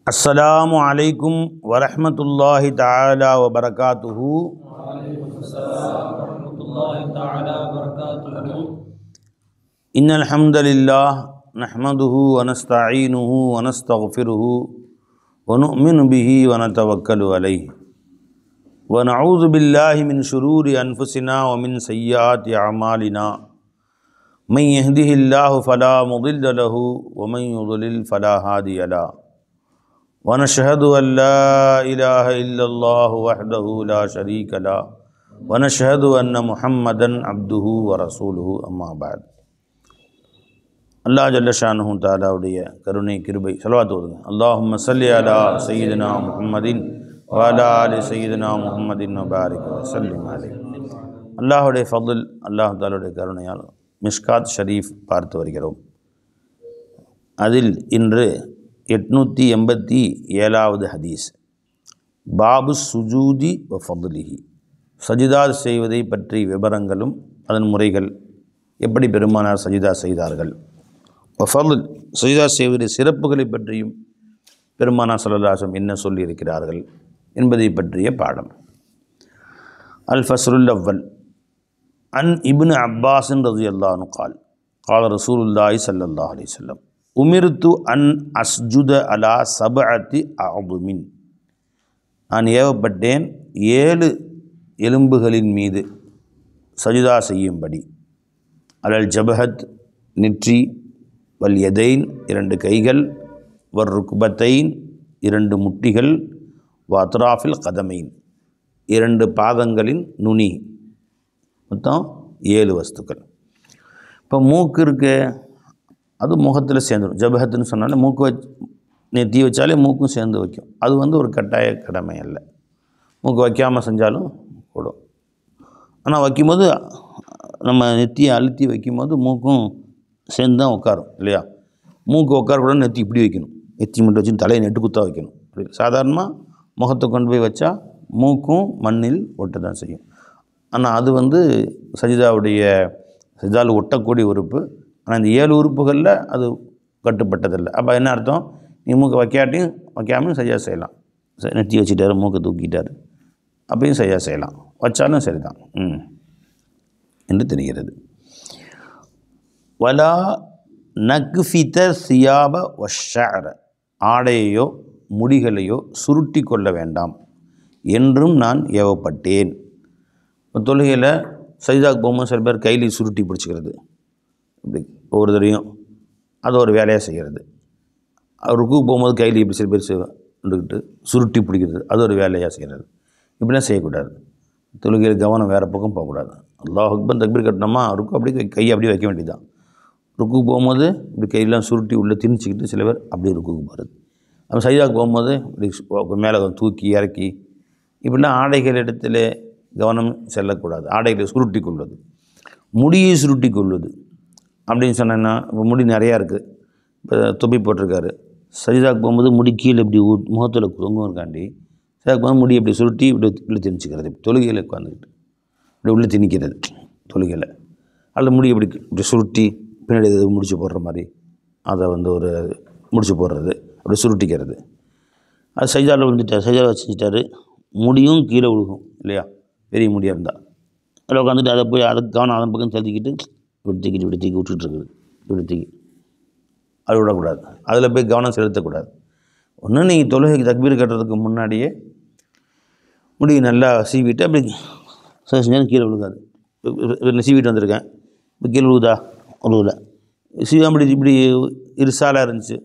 அஸ்ஸலாமு அலைக்கும் வரஹ்மத்துல்லாஹி தஆலா வபரகாத்துஹு. இன்னல் ஹம்தலில்லாஹ் நஹ்மதுஹு வ நஸ்தஈனுஹு வ நஸ்தக்ஃபிருஹு வ நு'மினு பிஹி வ நதவக்கலு அலைஹி வ நஊது பில்லாஹி மின் ஷுரூரி அன்ஃபுஸினா வ மின் ஸய்யிஆத்தி அஅமாலினா. மன் யஹ்திஹில்லாஹு ஃபலா முضில்ல லஹு வ மன் யுضலில் ஃபலா ஹாதிய லஹு. ونشهد أن لا إله إلا الله وحده لا شريك له ونشهد أن محمدا عبده ورسوله أما بعد. அல்லாஹ் ஜல்ல ஷானுஹு தஆலாவுடைய கருணை கிருபை ஸலவாத் ஓதுங்க. அல்லாஹும்ம ஸல்லி அலா சய்யிதினா முஹம்மதின் வ அலா ஆலி சய்யிதினா முஹம்மதின் வ பாரிக் வ ஸல்லிம் அலைஹி. அல்லாஹ்வுடைய ஃபضல், அல்லாஹ் தஆலாவுடைய கருணையால் மிஷ்காத் ஷரீஃப் பார்த்து வருகிறோம். அதில் இன்று 887வது ஹதீஸ், பாபு சுஜூதி வ ஃபضலிஹி, சஜிதா செய்வதை பற்றி விவரங்களும் அதன் முறைகள், எப்படி பெருமானார் சஜிதா செய்தார்கள், வ ஃபضல், சஜிதா செய்வதை சிறப்புகளை பற்றியும் பெருமானார் ஸல்லல்லாஹு அலைஹி வஸல்லம் என்ன சொல்லியிருக்கிறார்கள் என்பதை பற்றிய பாடம். அல் ஃபஸ்ருல் அவ்வல், அன் இப்னு அப்பாஸ் ரலியல்லாஹு அன்ஹு قال قال رسول الله صلى الله عليه وسلم உமிர்த்து அன் அஸ்ஜுத அலா சபஅத்தி அஅதுமின், நான் ஏவப்பட்டேன் 7 எலும்புகளின் மீது சஜிதா செய்யும்படி. அலல் ஜபஹத், நெற்றி, வல் யதைன், 2 கைகள், வர் ருக்பத்தைன், 2 முட்டிகள், வ அத்ராஃபில் கதமைன், 2 பாதங்களின் நுனி, மொத்தம் 7 வஸ்துக்கள். இப்போ மூக்கு இருக்க, அது முகத்தில் சேர்ந்துடும். ஜபஹத்துன்னு சொன்னாலே மூக்கு நெத்தி வச்சாலே மூக்கும் சேர்ந்து வைக்கும். அது ஒரு கட்டாய கடமை அல்ல. மூக்கு வைக்காமல் செஞ்சாலும் கூடும். ஆனால் வைக்கும்போது நம்ம நெத்தியை அழுத்தி வைக்கும்போது மூக்கும் சேர்ந்து தான் உட்காரும் இல்லையா? மூக்கு உட்காரக்கூடாது, நெத்தி இப்படி வைக்கணும். நெத்தி மட்டும் வச்சு தலையை நெட்டு குத்தாக வைக்கணும். அப்படி சாதாரணமாக முகத்தை கொண்டு போய் வச்சா மூக்கும் மண்ணில் ஒட்ட தான் செய்யும். ஆனால் அது சஜிதாவில் ஒட்டக்கூடிய உறுப்பு. ஆனால் இந்த 7 உறுப்புகளில் அது கட்டுப்பட்டதில்லை. அப்போ என்ன அர்த்தம்? நீ மூக்கை வைக்காமையும் சஜிதா செய்யலாம். நெத்தி வச்சுட்டாரு, மூக்கை தூக்கிட்டார், அப்பையும் சஜிதா செய்யலாம். வச்சாலும் சரிதான் என்று தெரிகிறது. வலா நக்ஃபித சியாப வஷ்ஷஅர, ஆடையையோ முடிகளையோ சுருட்டி கொள்ள வேண்டாம் என்றும் நான் ஏவப்பட்டேன். தொழுகையில் சஜிதாவுக்கு போகும்போது சில பேர் கையில் சுருட்டி பிடிச்சிக்கிறது, இப்படி ஒவ்வொரு தடையும் அது ஒரு வேலையாக செய்கிறது. ருக்கு போகும்போது கையில் இப்படி சில பேர் கொண்டுக்கிட்டு சுருட்டி பிடிக்கிறது, அது ஒரு வேலையாக செய்கிறது. இப்படிலாம் செய்யக்கூடாது. தொழுகையில் கவனம் வேறு பக்கம் போகக்கூடாது. அல்லாஹ் அக்பர் தக்பீர் கட்டினோமா, ருக்கு அப்படியே கையை அப்படியே வைக்க வேண்டியதுதான். ருக்கு போகும்போது இப்படி கையெல்லாம் சுருட்டி உள்ளே திணிச்சிக்கிட்டு சில பேர் அப்படியே ருக்குக்கு போகிறது. அப்போ சஜிதாவுக்கு போகும்போது இப்படி மேலே தூக்கி இறக்கி இப்படிலாம் ஆடைகள் இடத்துல கவனம் செல்லக்கூடாது. ஆடைகளை சுருட்டி கொள்வது, முடியை சுருட்டி கொள்வது அப்படின்னு சொன்னேன்னா, இப்போ முடி நிறையா இருக்குது. இப்போ தொப்பி போட்டிருக்காரு, சஜிதாவுக்கு போகும்போது முடி கீழே இப்படி முகத்தில் தொங்கும் இருக்காண்டி சஜிதாவுக்கு போகும்போது முடி இப்படி சுருட்டி இப்படி உள்ளே திணிச்சிக்கிறது. தொழுகையில் உட்காந்துக்கிட்டு இப்படி உள்ளே திணிக்கிறது தொழுகையில். அதில் முடி இப்படி சுருட்டி பின்னாடி முடிச்சு போடுற மாதிரி அதை ஒரு முடிச்சு போடுறது, அப்படி சுருட்டிக்கிறது. அது சஜிதாவில் விழுந்துட்டார், சஜிதாவில் செஞ்சுட்டார், முடியும் கீழே விழுகும் இல்லையா? பெரிய முடியாக இருந்தால் அதில் உட்காந்துட்டு அதை போய் அதை கவனம் அதன் பக்கம் செலுத்திக்கிட்டு இப்படி தூக்கி விட்டுட்டுருக்குது. இப்படி தூக்கி அது விடக்கூடாது. அதில் போய் கவனம் செலுத்தக்கூடாது. ஒன்று நீங்கள் தொழுகைக்கு தக்பீர் கட்டுறதுக்கு முன்னாடியே முடி நல்லா சீவிட்டு அப்படி செஞ்சாலும் கீழே விழுகாது. சீவிட்டு வந்திருக்கேன், இப்போ கீழே விழுகுதா? விழுகல. சீவாம்படி இப்படி இருசாலாக இருந்துச்சு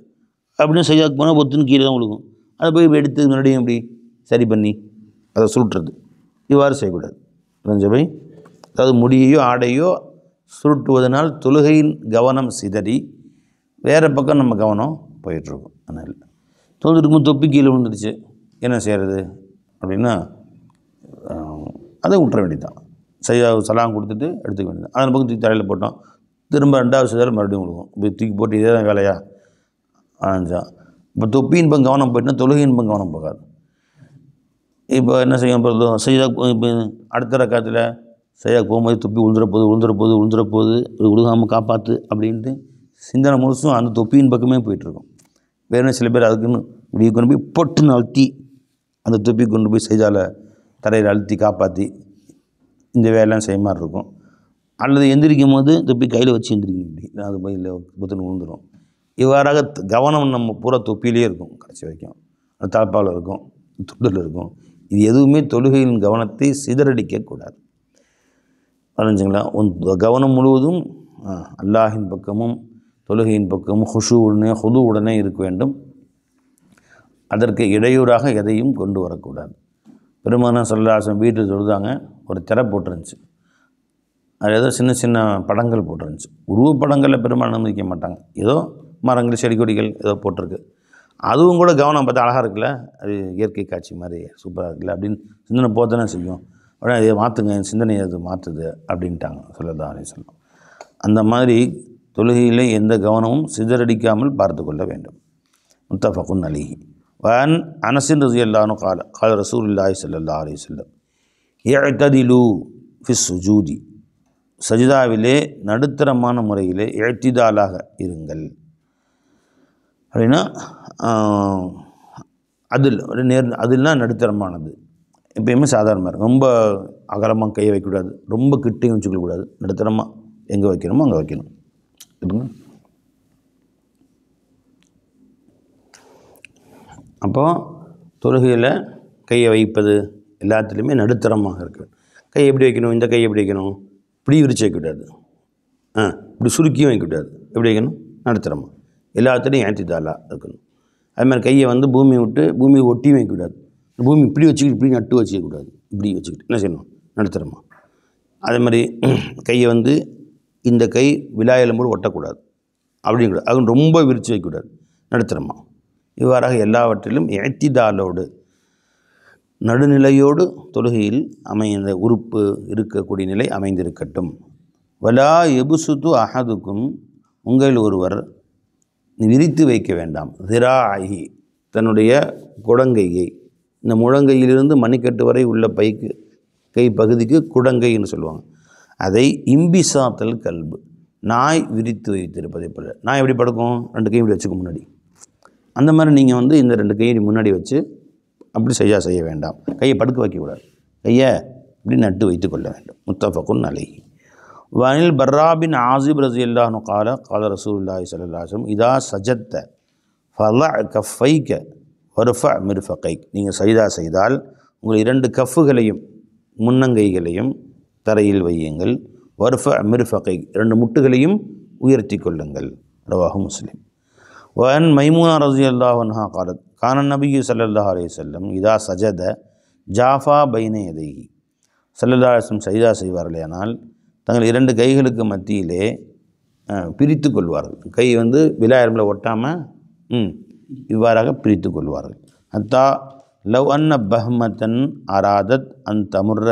அப்படின்னு செய்யாக்கு போனால் பொத்துன்னு கீழே தான் விழுகும். அதை போய் எடுத்து முன்னாடியும் இப்படி சரி பண்ணி அதை சுருட்டுறது, இவ்வாறு செய்யக்கூடாது. போய் அதாவது முடியையோ ஆடையோ சுருட்டுவதனால் தொழுகையின் கவனம் சிதறி வேறு பக்கம் நம்ம கவனம் போயிட்டுருக்கும். அதனால் தொழுதுருக்கும் தொப்பி கீழே விழுந்துருச்சு, என்ன செய்கிறது அப்படின்னா அதை விட்டுற வேண்டியதான். சலாம் கொடுத்துட்டு எடுத்துக்க வேண்டியது. அதன் பக்கம் தூக்கி தலையில் போட்டோம், திரும்ப 2வது செய்தாலும் மறுபடியும் விழுகும். இப்படி தூக்கி போட்டு இதே தான் வேலையா ஆரம்பிச்சா. இப்போ தொப்பியின் பக்கம் கவனம் போயிட்டுனா தொழுகையின் பக்கம் கவனம் போகாது. இப்போ என்ன செய்யும், இப்போ சஜிதா இப்போ அடுத்த ரக்காத்தில் சஜிதாக்கு போகும்போது தொப்பி விழுந்துற போது விழுகாமல் காப்பாற்று அப்படின்ட்டு சிந்தனை முழுசும் அந்த தொப்பியின் பக்கமே போயிட்டுருக்கும். வேறு சில பேர் அதுக்குன்னு இப்படி கொண்டு போய் பொட்டுன்னு அழுத்தி அந்த தொப்பி கொண்டு போய் செய்தால் தரையில் அழுத்தி காப்பாற்றி இந்த வேலைலாம் செய்ய மாதிரி இருக்கும். அல்லது எந்திரிக்கும் போது தொப்பி கையில் வச்சு எந்திரிக்கணும், இப்படி அது போய் இல்லை புத்துன்னு விழுந்துடும். இவ்வாறாக கவனம் நம்ம பூரா தொப்பிலே இருக்கும், கடைசி வரைக்கும் அது தாழ்பாவில் இருக்கும், துண்டில் இருக்கும். இது எதுவுமே தொழுகையின் கவனத்தை சிதறடிக்கக்கூடாது. புரிஞ்சுங்களா? கவனம் முழுவதும் அல்லாஹின் பக்கமும் தொழுகையின் பக்கமும் ஹுது உடனே இருக்க வேண்டும். அதற்கு இடையூறாக எதையும் கொண்டு வரக்கூடாது. பெருமானார் ஸல்லல்லாஹு அலைஹி வஸல்லம் வீட்டில் தொழுதாங்க, ஒரு திரை போட்டுருந்துச்சு, அது ஏதோ சின்ன சின்ன படங்கள் போட்டுருந்துச்சு. உருவப்படங்களில் பெருமாள் அனுமதிக்க மாட்டாங்க, ஏதோ மரங்கள் செடி கொடிகள் ஏதோ போட்டிருக்கு. அதுவும் கூட கவனம் பார்த்தா அழகாக இருக்குல்ல, அது இயற்கை காட்சி மாதிரி சூப்பராக இருக்குல்ல அப்படின்னு சிந்தனை போத்தானே செய்யும். உடனே இதை மாற்றுங்க, என் சிந்தனையை அது மாற்றுது அப்படின்ட்டாங்க ஸல்லல்லாஹு அலைஹி வஸல்லம். அந்த மாதிரி தொழுகையிலே எந்த கவனமும் சிதறடிக்காமல் பார்த்து கொள்ள வேண்டும். முத்தஃபகுன் அலைஹி. வஅன் அனஸ் ரலியல்லாஹு அன்ஹு قال قال رسول الله صلى الله عليه وسلم இஅ்ததிலு ஃபிஸ் சுஜூதி, சஜிதாவிலே நடுத்தரமான முறையிலே இஅ்திதாலாக இருங்கள். அப்படின்னா அதில்னா நடுத்தரமானது, எப்பயுமே சாதாரணமாக இருக்கும். ரொம்ப அகலமாக கையை வைக்கக்கூடாது, ரொம்ப கிட்டையும் வச்சுக்கக்கூடாது, நடுத்தரமாக எங்கே வைக்கணுமோ அங்கே வைக்கணும். அப்போது தொழுகையில் கையை வைப்பது எல்லாத்துலேயுமே நடுத்தரமாக இருக்கு. கை எப்படி வைக்கணும்? இந்த கை எப்படி வைக்கணும்? இப்படி விரிச்சு வைக்கக்கூடாது, இப்படி சுருக்கியும் வைக்கக்கூடாது. எப்படி வைக்கணும்? நடுத்தரமாக எல்லாத்துலேயும் ஏற்றிதாலாக இருக்கணும். அதுமாதிரி கையை பூமியை ஒட்டியும் வைக்கக்கூடாது. பூமி இப்படி வச்சுக்கிட்டு இப்படி நட்டு வச்சுக்கக்கூடாது, இப்படி வச்சுக்கிட்டு என்ன செய்யணும்? நடுத்தரமாக. அதே மாதிரி கையை இந்த கை விலாயெலும்போடு ஒட்டக்கூடாது, அப்படின்னு கூடாது. அது ரொம்ப விரித்து வைக்கக்கூடாது, நடுத்தரமாக. இவ்வாறாக எல்லாவற்றிலும் இஅ்திதாலோடு நடுநிலையோடு தொழுகையில் அமைந்த உறுப்பு இருக்கக்கூடிய நிலை அமைந்திருக்கட்டும். வலா எபுசுத்து அஹதுக்கும், உங்களில் ஒருவர் விரித்து வைக்க வேண்டாம். திராஹி, தன்னுடைய குடங்கையை, இந்த முழங்கையிலிருந்து மணிக்கட்டு வரை உள்ள கை பகுதிக்கு குடங்கைன்னு சொல்லுவாங்க. அதை இம்பிசாத்தல் கல்பு, நாய் விரித்து வைத்திருப்பதை போல. நாய் எப்படி படுக்கும்? 2 கை இப்படி வச்சுக்கும் முன்னாடி. அந்த மாதிரி நீங்கள் இந்த 2 கையை முன்னாடி வச்சு அப்படி செய்ய வேண்டாம். கையை படுக்க வைக்கக்கூடாது, கையை இப்படி நட்டு வைத்து கொள்ள வேண்டும். முத்தஃபகுன் அலைஹி. வனில் பர்ராபின் ஆசிப் ரலியல்லாஹு அன்ஹு قال قال رسول الله صلى الله عليه وسلم இதா சஜத்த ஃபலஅ கஃபைக வர்ஃபஅ மிர்ஃபகைக். நீங்கள் சஜிதா செய்தால் உங்கள் 2 கஃப்புகளையும் முன்னங்கைகளையும் தரையில் வையுங்கள். வர்ஃபஅ மிர்ஃபகைக், 2 முட்டுகளையும் உயர்த்தி கொள்ளுங்கள். ரவாஹு முஸ்லிம். வன் மைமூனா ரலியல்லாஹு அன்ஹா قالت கான நபி ஸல்லல்லாஹு அலைஹி வஸல்லம் இதா சஜத ஜாஃபா பைன யதைஹி. ஸல்லல்லாஹு அலைஹி வஸல்லம் சஜிதா செய்வார்களேயானால் தங்கள் 2 கைகளுக்கு மத்தியிலே பிரித்து கொள்வார்கள். கை விலாயமில் ஒட்டாமல் இவ்வாறாக பிரித்து கொள்வார்கள். ஹத்தா லவ் அன்ன பஹ்மத்தன் அராதத் அன் தமுர்ர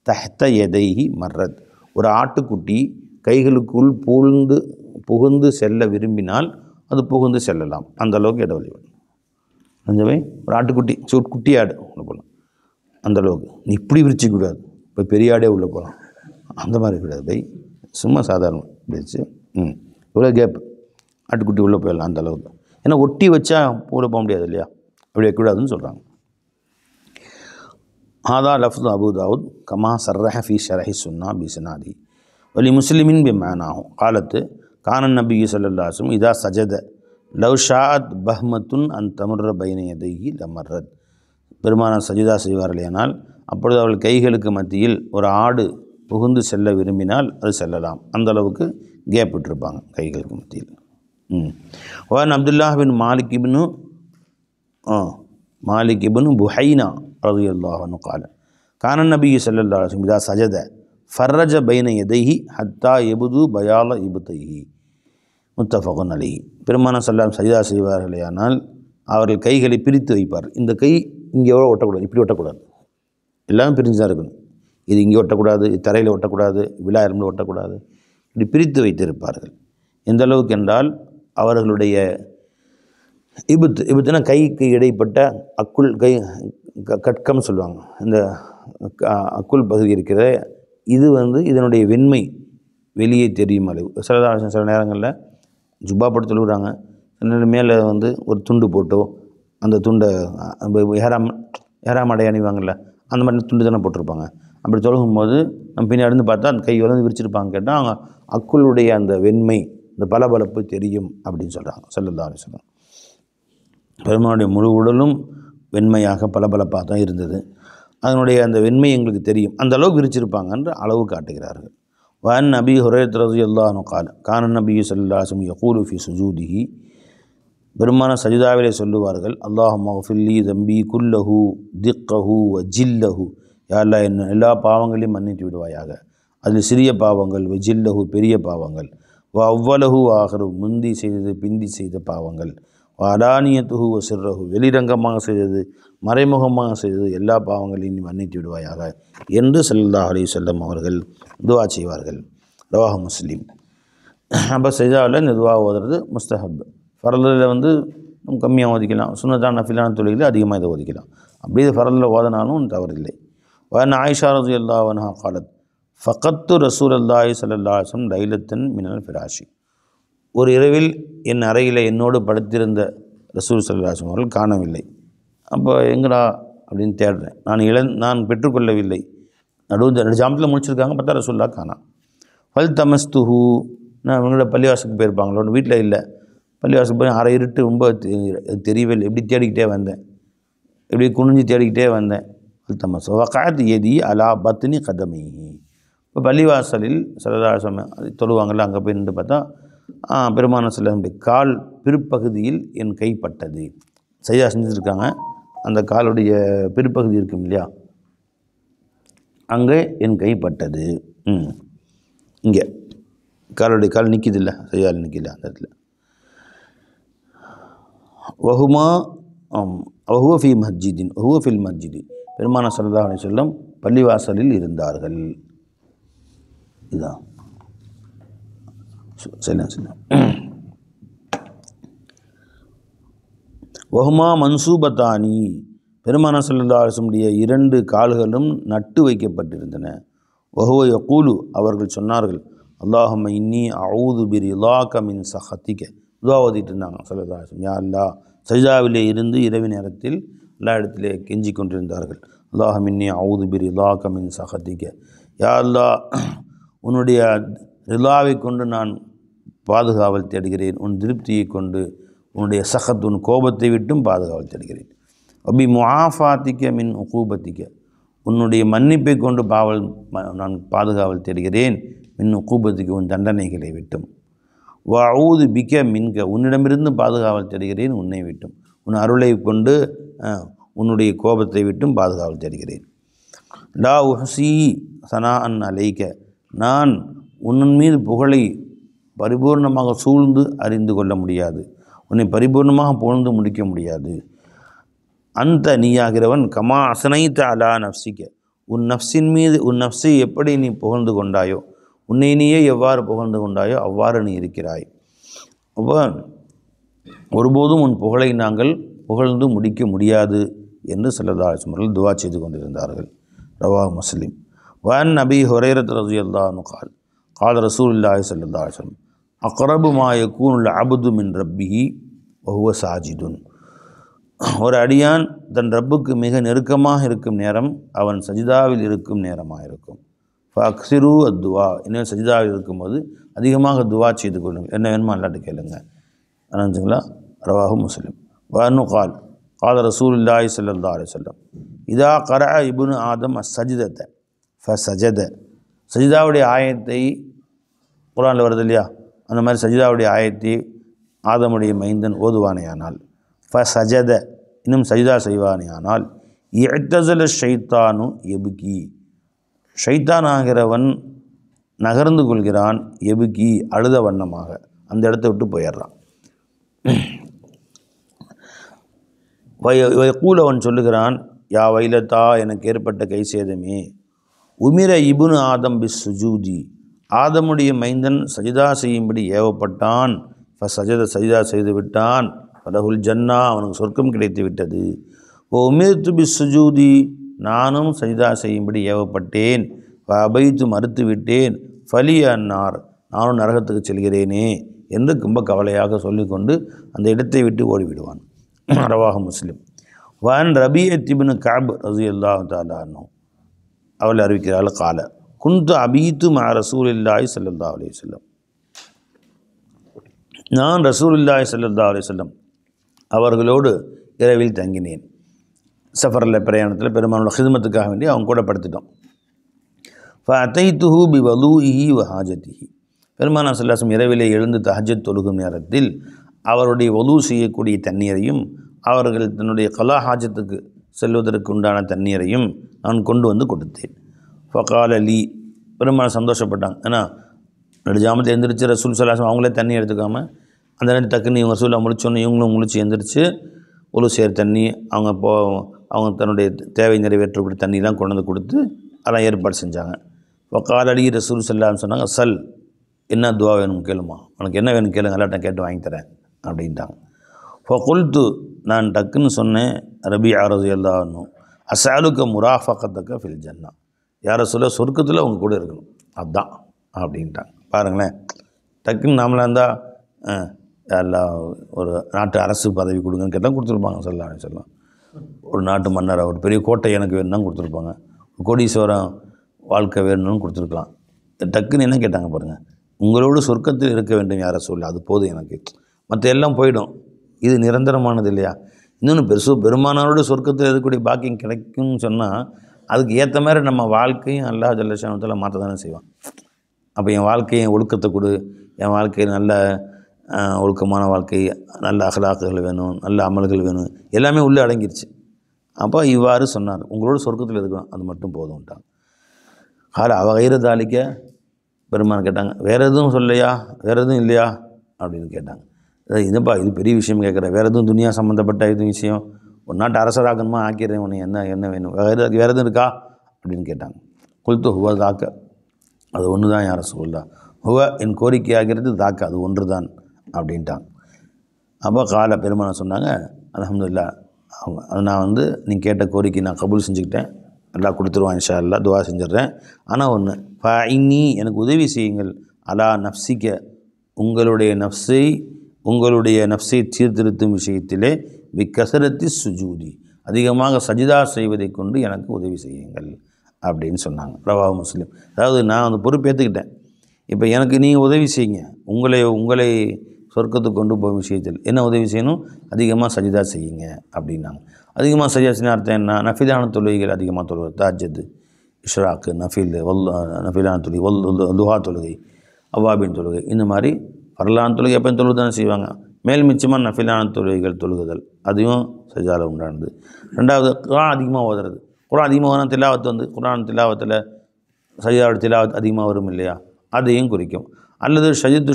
தஹ்த யதைஹி மர்ரத். ஒரு ஆட்டுக்குட்டி கைகளுக்குள் புகுந்து செல்ல விரும்பினால் அது புகுந்து செல்லலாம், அந்த அளவுக்கு இடைவெளி வேணும். அஞ்சவை ஒரு ஆட்டுக்குட்டி, குட்டி ஆடு உள்ள போகலாம், அந்த அளவுக்கு. நீ இப்படி விரிச்சிக்கூடாது, இப்போ பெரிய ஆடே உள்ளே போகலாம், அந்த மாதிரி கூடாது. பை சும்மா சாதாரண வச்சு இவ்வளோ கேப் ஆட்டுக்குட்டி உள்ளே போயிடலாம் அந்த அளவுக்கு. ஏன்னா ஒட்டி வச்சா உள்ளே போக முடியாது இல்லையா, அப்படி வைக்கக்கூடாதுன்னு சொல்கிறாங்க. ஹாதா லஃப்து அபு தாவூத் கமா சர்ரஹ ஃபி ஷரஹி சுன்னா பிஸ்னாதி வலி முஸ்லிமின் பிமானாஹு காலத்து கானன் நபி ஸல்லல்லாஹு அலைஹி வஸல்லம் இதா சஜத லவ் ஷாஅத் பஹ்மத்துன் அன் தமுர்ர பைன யதைஹி லமர்ரத். பெருமானார் சஜிதா செய்வார்களேனால் அப்பொழுது அவள் கைகளுக்கு மத்தியில் ஒரு ஆடு புகுந்து செல்ல விரும்பினால் அது செல்லலாம், அந்த அளவுக்கு கேப் விட்டுருப்பாங்க கைகளுக்கு மத்தியில். வான் அப்துல்லாஹ் பின் மாலிக் இப்னு புஹைனா ரலியல்லாஹு அன்ஹு قال கான நபி ஸல்லல்லாஹு அலைஹி வஸல்லம் இதா சஜத ஃபர்ரஜ பைன யதைஹி ஹத்தா யப்து பயால இப்தைஹி. முத்தஃபகுன் அலைஹி. பெருமானார் ஸல்லல்லாஹு அலைஹி வஸல்லம் சஜிதா செய்வார்களேயானால் அவர்கள் கைகளை பிரித்து வைப்பார். இந்த கை இங்கே ஒட்டக்கூடாது, இப்படி ஒட்டக்கூடாது, எல்லாமே பிரிஞ்சு தான் இருக்கணும். இது இங்கே ஒட்டக்கூடாது, இது தரையில் ஒட்டக்கூடாது, விழா எறும்பில் ஒட்டக்கூடாது, இப்படி பிரித்து வைத்திருப்பார்கள். எந்த அளவுக்கு என்றால் அவர்களுடைய இபுத்துனா கைக்கு இடைப்பட்ட கட்கம் சொல்லுவாங்க, இந்த அக்குள் பகுதி இருக்கிற இது இதனுடைய வெண்மை வெளியே தெரியும் அளவு. சில நேரங்களில் ஜுப்பா போட்டு தொழுகிறாங்க, மேலே வந்து ஒரு துண்டு போட்டோ அந்த துண்டை ஏறாமடை அணிவாங்கள்ல அந்த மாதிரி துண்டு தானே போட்டிருப்பாங்க. அப்படி தொழுகும்போது நம்ம பின்னாடி இருந்து பார்த்தா அந்த கை வந்து விரிச்சிருப்பாங்க. கேட்டால் அவங்க அக்குளுடைய அந்த வெண்மை இந்த பளபளப்பு தெரியும் அப்படின்னு சொல்கிறாங்க ஸல்லல்லாஹு அலைஹி வஸல்லம். பெருமானுடைய முழு உடலும் வெண்மையாக பளபளப்பாக தான் இருந்தது. அதனுடைய அந்த வெண்மை எங்களுக்கு தெரியும், அந்த அளவுக்கு விரிச்சிருப்பாங்கன்ற அளவு காட்டுகிறார்கள். வன் நபி ஹுரைரா ரலியல்லாஹு அன்ஹு قال கான நபி ஸல்லல்லாஹு அலைஹி வஸல்லம் யகூலு ஃபி சுஜூதிஹி, பெருமான சஜிதாவிலே சொல்லுவார்கள், அல்லாஹும்ம ஃபில்லி தம்பி குல்லஹு திக்கஹு வ ஜில்லஹு, யா அல்லாஹ் என்ன எல்லா பாவங்களையும் மன்னித்து விடுவாயாக, அதில் சிறிய பாவங்கள், வ ஜில்லஹு பெரிய பாவங்கள், வ அவ்வலஹு ஆஹரு முந்தி செய்தது பிந்தி செய்த பாவங்கள், வ அலானியத்துஹு வ சிர்ரஹு வெளிரங்கமாக செய்தது மறைமுகமாக செய்தது எல்லா பாவங்களையும் நீ மன்னித்து விடுவாயாக என்று ஸல்லல்லாஹு அலைஹி வஸல்லம் அவர்கள் துஆ செய்வார்கள். ரவாஹு முஸ்லிம். அப்போ சஜிதாவில் இந்த துஆ ஓதுறது முஸ்தஹப். ஃபரலில் வந்து நம்ம கம்மியாக ஓதிக்கலாம், சுன்னத்தான நஃபிலான தொழுகையில் அதிகமாக இதை ஓதிக்கலாம். அப்படி இது ஃபரலில் ஓதனாலும் தவறில்லை. வன் ஆயிஷா ரலியல்லாஹு அன்ஹா قالت ஃபகத்து ரசூலுல்லாஹி ஸல்லல்லாஹு அலைஹி வஸல்லம் லைலத்தன் மினல் ஃபிராஷி, ஒரு இரவில் என் அறையில் என்னோடு படுத்திருந்த ரசூல் ஸல்லல்லாஹு அலைஹி வஸல்லம் அவர்கள் காணவில்லை. அப்போ எங்கடா அப்படின்னு தேடுறேன், நான் பெற்றுக்கொள்ளவில்லை. நடு ஜாமத்தில் முடிச்சிருக்காங்க, பார்த்தா ரசூல்லா காணா. ஃபல் தமஸ்துஹு, நான் இவங்களோட பள்ளிவாசலுக்கு போயிருப்பாங்களோன்னு வீட்டில் இல்லை, பள்ளிவாசலுக்கு போய் அரை இருட்டு ரொம்ப தெரியவில்லை. எப்படி தேடிக்கிட்டே வந்தேன், எப்படி குனிஞ்சு தேடிக்கிட்டே வந்தேன். ஃபல் தமஸ் வகாத் எதி அலா பத்னி கதமிஹி, இப்போ பள்ளிவாசலில் ஸல்லல்லாஹு தொழுவாங்கள்ல, அங்கே போய் நின்று பார்த்தா பெருமான ஸல்லல்லாஹு கால் பிற்பகுதியில் என் கைப்பட்டது. சஜிதா செஞ்சுருக்காங்க, அந்த காலுடைய பிற்பகுதி இருக்கும் இல்லையா, அங்கே என் கைப்பட்டது. இங்கே கால் நிற்கிது இல்லை, சஜிதாவில் நிற்கிது அந்த இடத்துல. வஹுவ ஃபி மஸ்ஜிதின் வஹுவ ஃபில் மஸ்ஜிதி, பெருமான ஸல்லல்லாஹு அலைஹி வஸல்லம் பள்ளிவாசலில் இருந்தார்கள். இதுதான் சொல்ல வஹுமா மன்சூபத்தானி, பெருமான ஸல்லல்லாஹு அலைஹி வஸல்லம் இரண்டு கால்களும் நட்டு வைக்கப்பட்டிருந்தன. வஹுவ யகூலு, அவர்கள் சொன்னார்கள், அல்லாஹும்ம இன்னி அஊது பிரிலாக மின் சஹதிக, துஆ ஓதிட்டு இருந்தாங்க ஸல்லல்லாஹு அலைஹி வஸல்லம். யா அல்லாஹ், சஜிதாவிலே இருந்து இரவு நேரத்தில் எல்லா இடத்திலே கெஞ்சி கொண்டிருந்தார்கள். அல்லாஹும்ம இன்னி அஊது பிரிலாக மின் சஹதிக, யா அல்லாஹ், உன்னுடைய ரிலாவை கொண்டு நான் பாதுகாவல் தேடுகிறேன், உன் திருப்தியை கொண்டு உன்னுடைய சஹத் உன் கோபத்தை விட்டும் பாதுகாவல் தேடுகிறேன். அபி முஆஃபாத்திக்க மின் உகூபத்திக்க, உன்னுடைய மன்னிப்பை கொண்டு நான் பாதுகாவல் தேடுகிறேன். மின் உகூபத்திக்க, உன் தண்டனைகளை விட்டும். வஅஊது பிக்க மின்க, உன்னிடமிருந்து பாதுகாவல் தேடுகிறேன் உன்னை விட்டும். உன் அருளை கொண்டு உன்னுடைய கோபத்தை விட்டும் பாதுகாவல் தேடுகிறேன். லா உஹ்ஸீ ஸனாஅன் அலைக்க, நான் உன் மீது புகழை பரிபூர்ணமாக சூழ்ந்து அறிந்து கொள்ள முடியாது, உன்னை பரிபூர்ணமாக புகழ்ந்து முடிக்க முடியாது. அந்த நீயாகிறவன் கமா அசனைத்த அலா நஃப்சிக்க, உன் நஃப்ஸின் மீது உன் நஃப்ஸை எப்படி நீ புகழ்ந்து கொண்டாயோ, உன்னை நீயே எவ்வாறு புகழ்ந்து கொண்டாயோ அவ்வாறு நீ இருக்கிறாய். அப்போ ஒருபோதும் உன் புகழை நாங்கள் புகழ்ந்து முடிக்க முடியாது என்று ஸல்லல்லாஹு அலைஹி வஸல்லம் துஆ செய்து கொண்டிருந்தார்கள். ரவாஹு முஸ்லிம். வன் நபி ஹுரைரா ரலியல்லாஹு அன்ஹு قال قال ரசூலுல்லாஹி ஸல்லல்லாஹு அலைஹி வஸல்லம் அக்ரபு மா யகூனுல் அப்து மின் ரப்பிஹி வஹுவ சாஜிதுன், ஒரு அடியான் தன் ரப்புக்கு மிக நெருக்கமாக இருக்கும் நேரம் அவன் சஜிதாவில் இருக்கும் நேரமாக இருக்கும். ஃபக்ஸிரு அத்துவா, இன்னும் சஜிதாவில் இருக்கும்போது அதிகமாக துவா செய்து கொள்ளுங்கள், என்ன வேணுமோ அல்லாட்ட கேளுங்க. நினச்சிங்களா? ரவாஹு முஸ்லிம். வன்னு கால் கால ரசூலுல்லாஹி ஸல்லல்லாஹு அலைஹி வஸல்லம் இதா கரஅ இப்னு ஆதம் அஸ்ஸஜ்தத ஃபஸஜத, சஜிதாவுடைய ஆயத்தை குர்ஆனில் வருது இல்லையா, அந்த மாதிரி சஜிதாவுடைய ஆயத்தை ஆதமுடைய மைந்தன் ஓதுவானேயானால், ஃபஸஜத, இன்னும் சஜிதா செய்வானேயானால், இஅ்தஸல ஷைத்தானு எபுகி, ஷைத்தான் ஆகிறவன் நகர்ந்து கொள்கிறான், எபுகி அழுத வண்ணமாக அந்த இடத்த விட்டு போயிடுறான். வயக்கூல், அவன் சொல்லுகிறான், யா வைலத்தா, எனக்கு ஏற்பட்ட கை சேதமே, உமிர இப்னு ஆதம் பிஸ் சுஜூதி, ஆதமுடைய மைந்தன் சஜிதா செய்யும்படி ஏவப்பட்டான். ஃபஸஜத, சஜிதா செய்து விட்டான். ஃபலஹுல் ஜன்னா, அவனுக்கு சொர்க்கம் கிடைத்து விட்டது. ஓ உமிர்து பிஸ் சுஜூதி, நானும் சஜிதா செய்யும்படி ஏவப்பட்டேன். அபைத்து, மறுத்து விட்டேன். ஃபலி அன்னார், நானும் நரகத்துக்கு செல்கிறேனே என்று ரொம்ப கவலையாக சொல்லிக்கொண்டு அந்த இடத்தை விட்டு ஓடிவிடுவான். ரவாஹு முஸ்லிம். வான் ரபியத் இப்னு கஅப் ரலியல்லாஹு தஆலா அன்ஹு அவள் அறிவிக்கிறாள் கால குன்து அபீத்து மா ரசூலில்லாஹி ஸல்லல்லாஹு அலைஹி வஸல்லம், நான் ரசூலுல்லாஹி ஸல்லல்லாஹு அலைஹி வஸல்லம் அவர்களோடு இரவில் தங்கினேன். சஃபரில் பிரயாணத்தில் பெருமானோட ஹிதமத்துக்காக வேண்டி அவங்க கூட படுத்துட்டோம். ஃபஅதைத்துஹு பிவலூஇஹி வஹாஜத்திஹி, பெருமானா ஸல்லல்லாஹு இரவிலே எழுந்து தஹஜ்ஜத் தொழுகும் நேரத்தில் அவருடைய வலூ செய்யக்கூடிய தண்ணீரையும் அவர்கள் தன்னுடைய கலா ஹாஜத்துக்கு செல்வதற்கு உண்டான தண்ணீரையும் நான் கொண்டு வந்து கொடுத்தேன். ஃபகால லீ, பெருமான சந்தோஷப்பட்டாங்க. ஏன்னா நடுஜாமத்தில் எழுந்திரிச்சு ரசூல் ஸல்லல்லாஹு அவங்களே தண்ணி எடுத்துக்காமல் அந்த நேரத்தில் டக்குன்னு இவங்க ரசூலை முடிச்சோன்னு இவங்களும் முழிச்சு எழுந்திரிச்சு ஒழு சேர் தண்ணி அவங்க தன்னுடைய தேவை நிறைவேற்றக்கூடிய தண்ணிலாம் கொண்டு வந்து கொடுத்து அதெல்லாம் ஏற்பாடு செஞ்சாங்க. ஃபகால லீ, ரசூல் ஸல்லல்லாஹு சொன்னாங்க, சல், என்ன துவா வேணும் கேளுமா, உனக்கு என்ன வேணும் கேளுங்க, எல்லாட்ட கேட்டு வாங்கி தரேன் அப்படின்ட்டாங்க. ஃபகுல்து, நான் டக்குன்னு சொன்னேன், ரபியா ரலியல்லாஹு அன்ஹு, அஸ்அலுக முராஃபகத்தக ஃபில் ஜன்னா, யாரை சொல்ல சொர்க்கத்தில் அவங்க கூட இருக்கணும் அதுதான் அப்படின்ட்டாங்க. பாருங்களேன், டக்குன்னு நாமளாக இருந்தால் எல்லாம் ஒரு நாட்டு அரசு பதவி கொடுங்கன்னு கேட்டால் கொடுத்துருப்பாங்க. ஸல்லல்லாஹு அலைஹி வஸல்லம் ஒரு நாட்டு மன்னர், ஒரு பெரிய கோட்டை எனக்கு வேணும்னா கொடுத்துருப்பாங்க. கோடீஸ்வரம் வாழ்க்கை வேணும்னு கொடுத்துருக்கலாம். டக்குன்னு என்ன கேட்டாங்க பாருங்கள், உங்களோடு சொர்க்கத்தில் இருக்க வேண்டும் யாரை சொல்ல, அது போதும் எனக்கு, மற்ற எல்லாம் போயிடும், இது நிரந்தரமானது இல்லையா. இன்னொன்று பெருமானாரோட சொர்க்கத்தில் இருக்கக்கூடிய பாக்கியம் கிடைக்கும்னு சொன்னால் அதுக்கு ஏற்ற மாதிரி நம்ம வாழ்க்கையும் அல்லாஹ் ஜல்ல ஷானுத்தால மாற்ற தானே செய்வான். அப்போ என் வாழ்க்கையை ஒழுக்கத்தை கொடு, என் வாழ்க்கையில் நல்ல ஒழுக்கமான வாழ்க்கை, நல்ல அகலாக்குகள் வேணும், நல்ல அமல்கள் வேணும், எல்லாமே உள்ளே அடங்கிருச்சு. அப்போ இவ்வாறு சொன்னார், உங்களோட சொர்க்கத்தில் இருக்கணும், அது மட்டும் போதும்ட்டாங்க. கால வகைரதாலிக்க, பெருமான் கேட்டாங்க, வேறு எதுவும் சொல்லையா, வேறு எதுவும் இல்லையா அப்படின்னு கேட்டாங்க. இதுப்பா இது பெரிய விஷயம் கேட்குறேன், வேறு எதுவும் துனியா சம்மந்தப்பட்ட இது விஷயம், ஒரு நாட்டு அரசராகணுமா ஆக்கிறேன், உனக்கு என்ன வேணும், வேறு எதுவும் இருக்கா அப்படின்னு கேட்டாங்க. குல்து ஹுவ தாக்க, அது ஒன்று தான் யார சொல்லா, ஹுவ என் கோரிக்கை ஆகிறது, தாக்க அது ஒன்று தான் அப்படின்ட்டாங்க. அப்போ கால பெருமானை சொன்னாங்க, அல்ஹம்துலில்லாஹ், அவங்க நான் நீங்கள் கேட்ட கோரிக்கை நான் கபூல் செஞ்சுக்கிட்டேன், எல்லாம் கொடுத்துருவான் இன்ஷா அல்லாஹ், துவா செஞ்சிட்றேன். ஆனால் ஒன்று, ஃபஇன்னி, எனக்கு உதவி செய்யுங்கள், அலா நஃப்ஸிக்க, உங்களுடைய நஃப்ஸை சீர்திருத்தும் விஷயத்திலே பிக்கசரத்தி சுஜூதி, அதிகமாக சஜிதா செய்வதை கொண்டு எனக்கு உதவி செய்யுங்கள் அப்படின்னு சொன்னாங்க. ரவாஹு முஸ்லிம். அதாவது நான் பொறுப்பேற்றுக்கிட்டேன், இப்போ எனக்கு நீங்கள் உதவி செய்யுங்க, உங்களை சொர்க்கத்துக்கு கொண்டு போகும் விஷயத்தில் என்ன உதவி செய்யணும், அதிகமாக சஜிதா செய்யுங்க அப்படின்னாங்க. அதிகமாக சஜிதா செய்ய அர்த்தம் என்ன, நஃபிலான தொழுகைகள் அதிகமாக தொழுகை, தஹஜ்ஜுத், இஷ்ராக்கு, நஃபிலான தொழுகை, துஹா தொழுகை, அவ்வாபின் தொழுகை, இந்த மாதிரி பரலான தொழுகை எப்போ தொழுகை தானே செய்வாங்க. மேல் மிச்சமாக நஃபிலான தொழுகைகள் தொழுகுதல், அதையும் சஜிதாவில் உண்டானது. ரெண்டாவது, குர்ஆன் அதிகமாக ஓதுறது. குர்ஆன் அதிகமாக ஓதுனா திலாவத்து குர்ஆன் திலாவத்தில் சஜிதாவோட திலாவத் அதிகமாக வரும் இல்லையா, அதையும் குறிக்கும். அல்லது ஷஜிது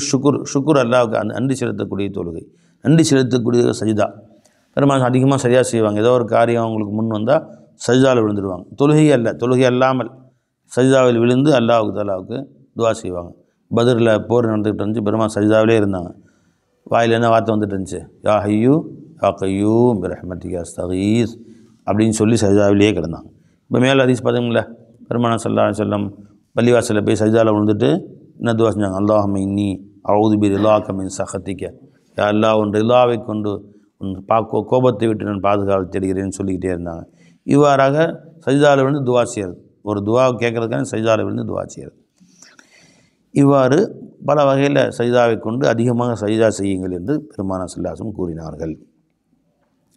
ஷுக்குர் அல்லாஹ்வுக்கு நன்றி செலுத்தக்கூடிய தொழுகை, நன்றி செலுத்தக்கூடிய சஜிதா. பெரும்பாலும் அதிகமாக சஜிதா செய்வாங்க. ஏதோ ஒரு காரியம் அவங்களுக்கு முன் வந்தால் சஜிதாவில் விழுந்துடுவாங்க. தொழுகை அல்லாமல் சஜிதாவில் விழுந்து அல்லாஹ்வுக்கு துவா செய்வாங்க. பத்ரில் போர் நடந்துக்கிட்டு இருந்துச்சு, பெருமாள் சஜிதாவிலே இருந்தாங்க. வாயில் என்ன வார்த்தை வந்துட்டு இருந்துச்சு, யா ஹய்யூ யா கய்யூம் பிரஹ்மதிக அஸ்தகீஸ் அப்படின்னு சொல்லி சஜிதாவிலேயே கிடந்தாங்க. இப்போ மேலே ஹதீஸ் பார்த்தீங்களா, பெருமானார் ஸல்லல்லாஹு அலைஹி வஸல்லம் பள்ளிவாசலில் போய் சஜிதாவில் விழுந்துட்டு என்ன துவா செஞ்சாங்க, அல்லாஹும்ம இன்னி அஊது பிரிலாக மின் சஹதிக, யா அல்லாஹ் உன் ரிலாவை கொண்டு உன் கோபத்தை விட்டு நான் பாதுகாவல் தேடுகிறேன்னு சொல்லிக்கிட்டே இருந்தாங்க. இவ்வாறாக சஜிதாவில் விழுந்து துவா செய்கிறது, ஒரு துவா கேட்குறதுக்கான சஜிதாவில் விழுந்து துவா செய்கிறது. இவ்வாறு பல வகையில் சஜிதாவை கொண்டு அதிகமாக சஜிதா செய்யுங்கள் என்று பெருமானார் ஸல்லல்லாஹு அலைஹி வஸல்லம் கூறினார்கள்.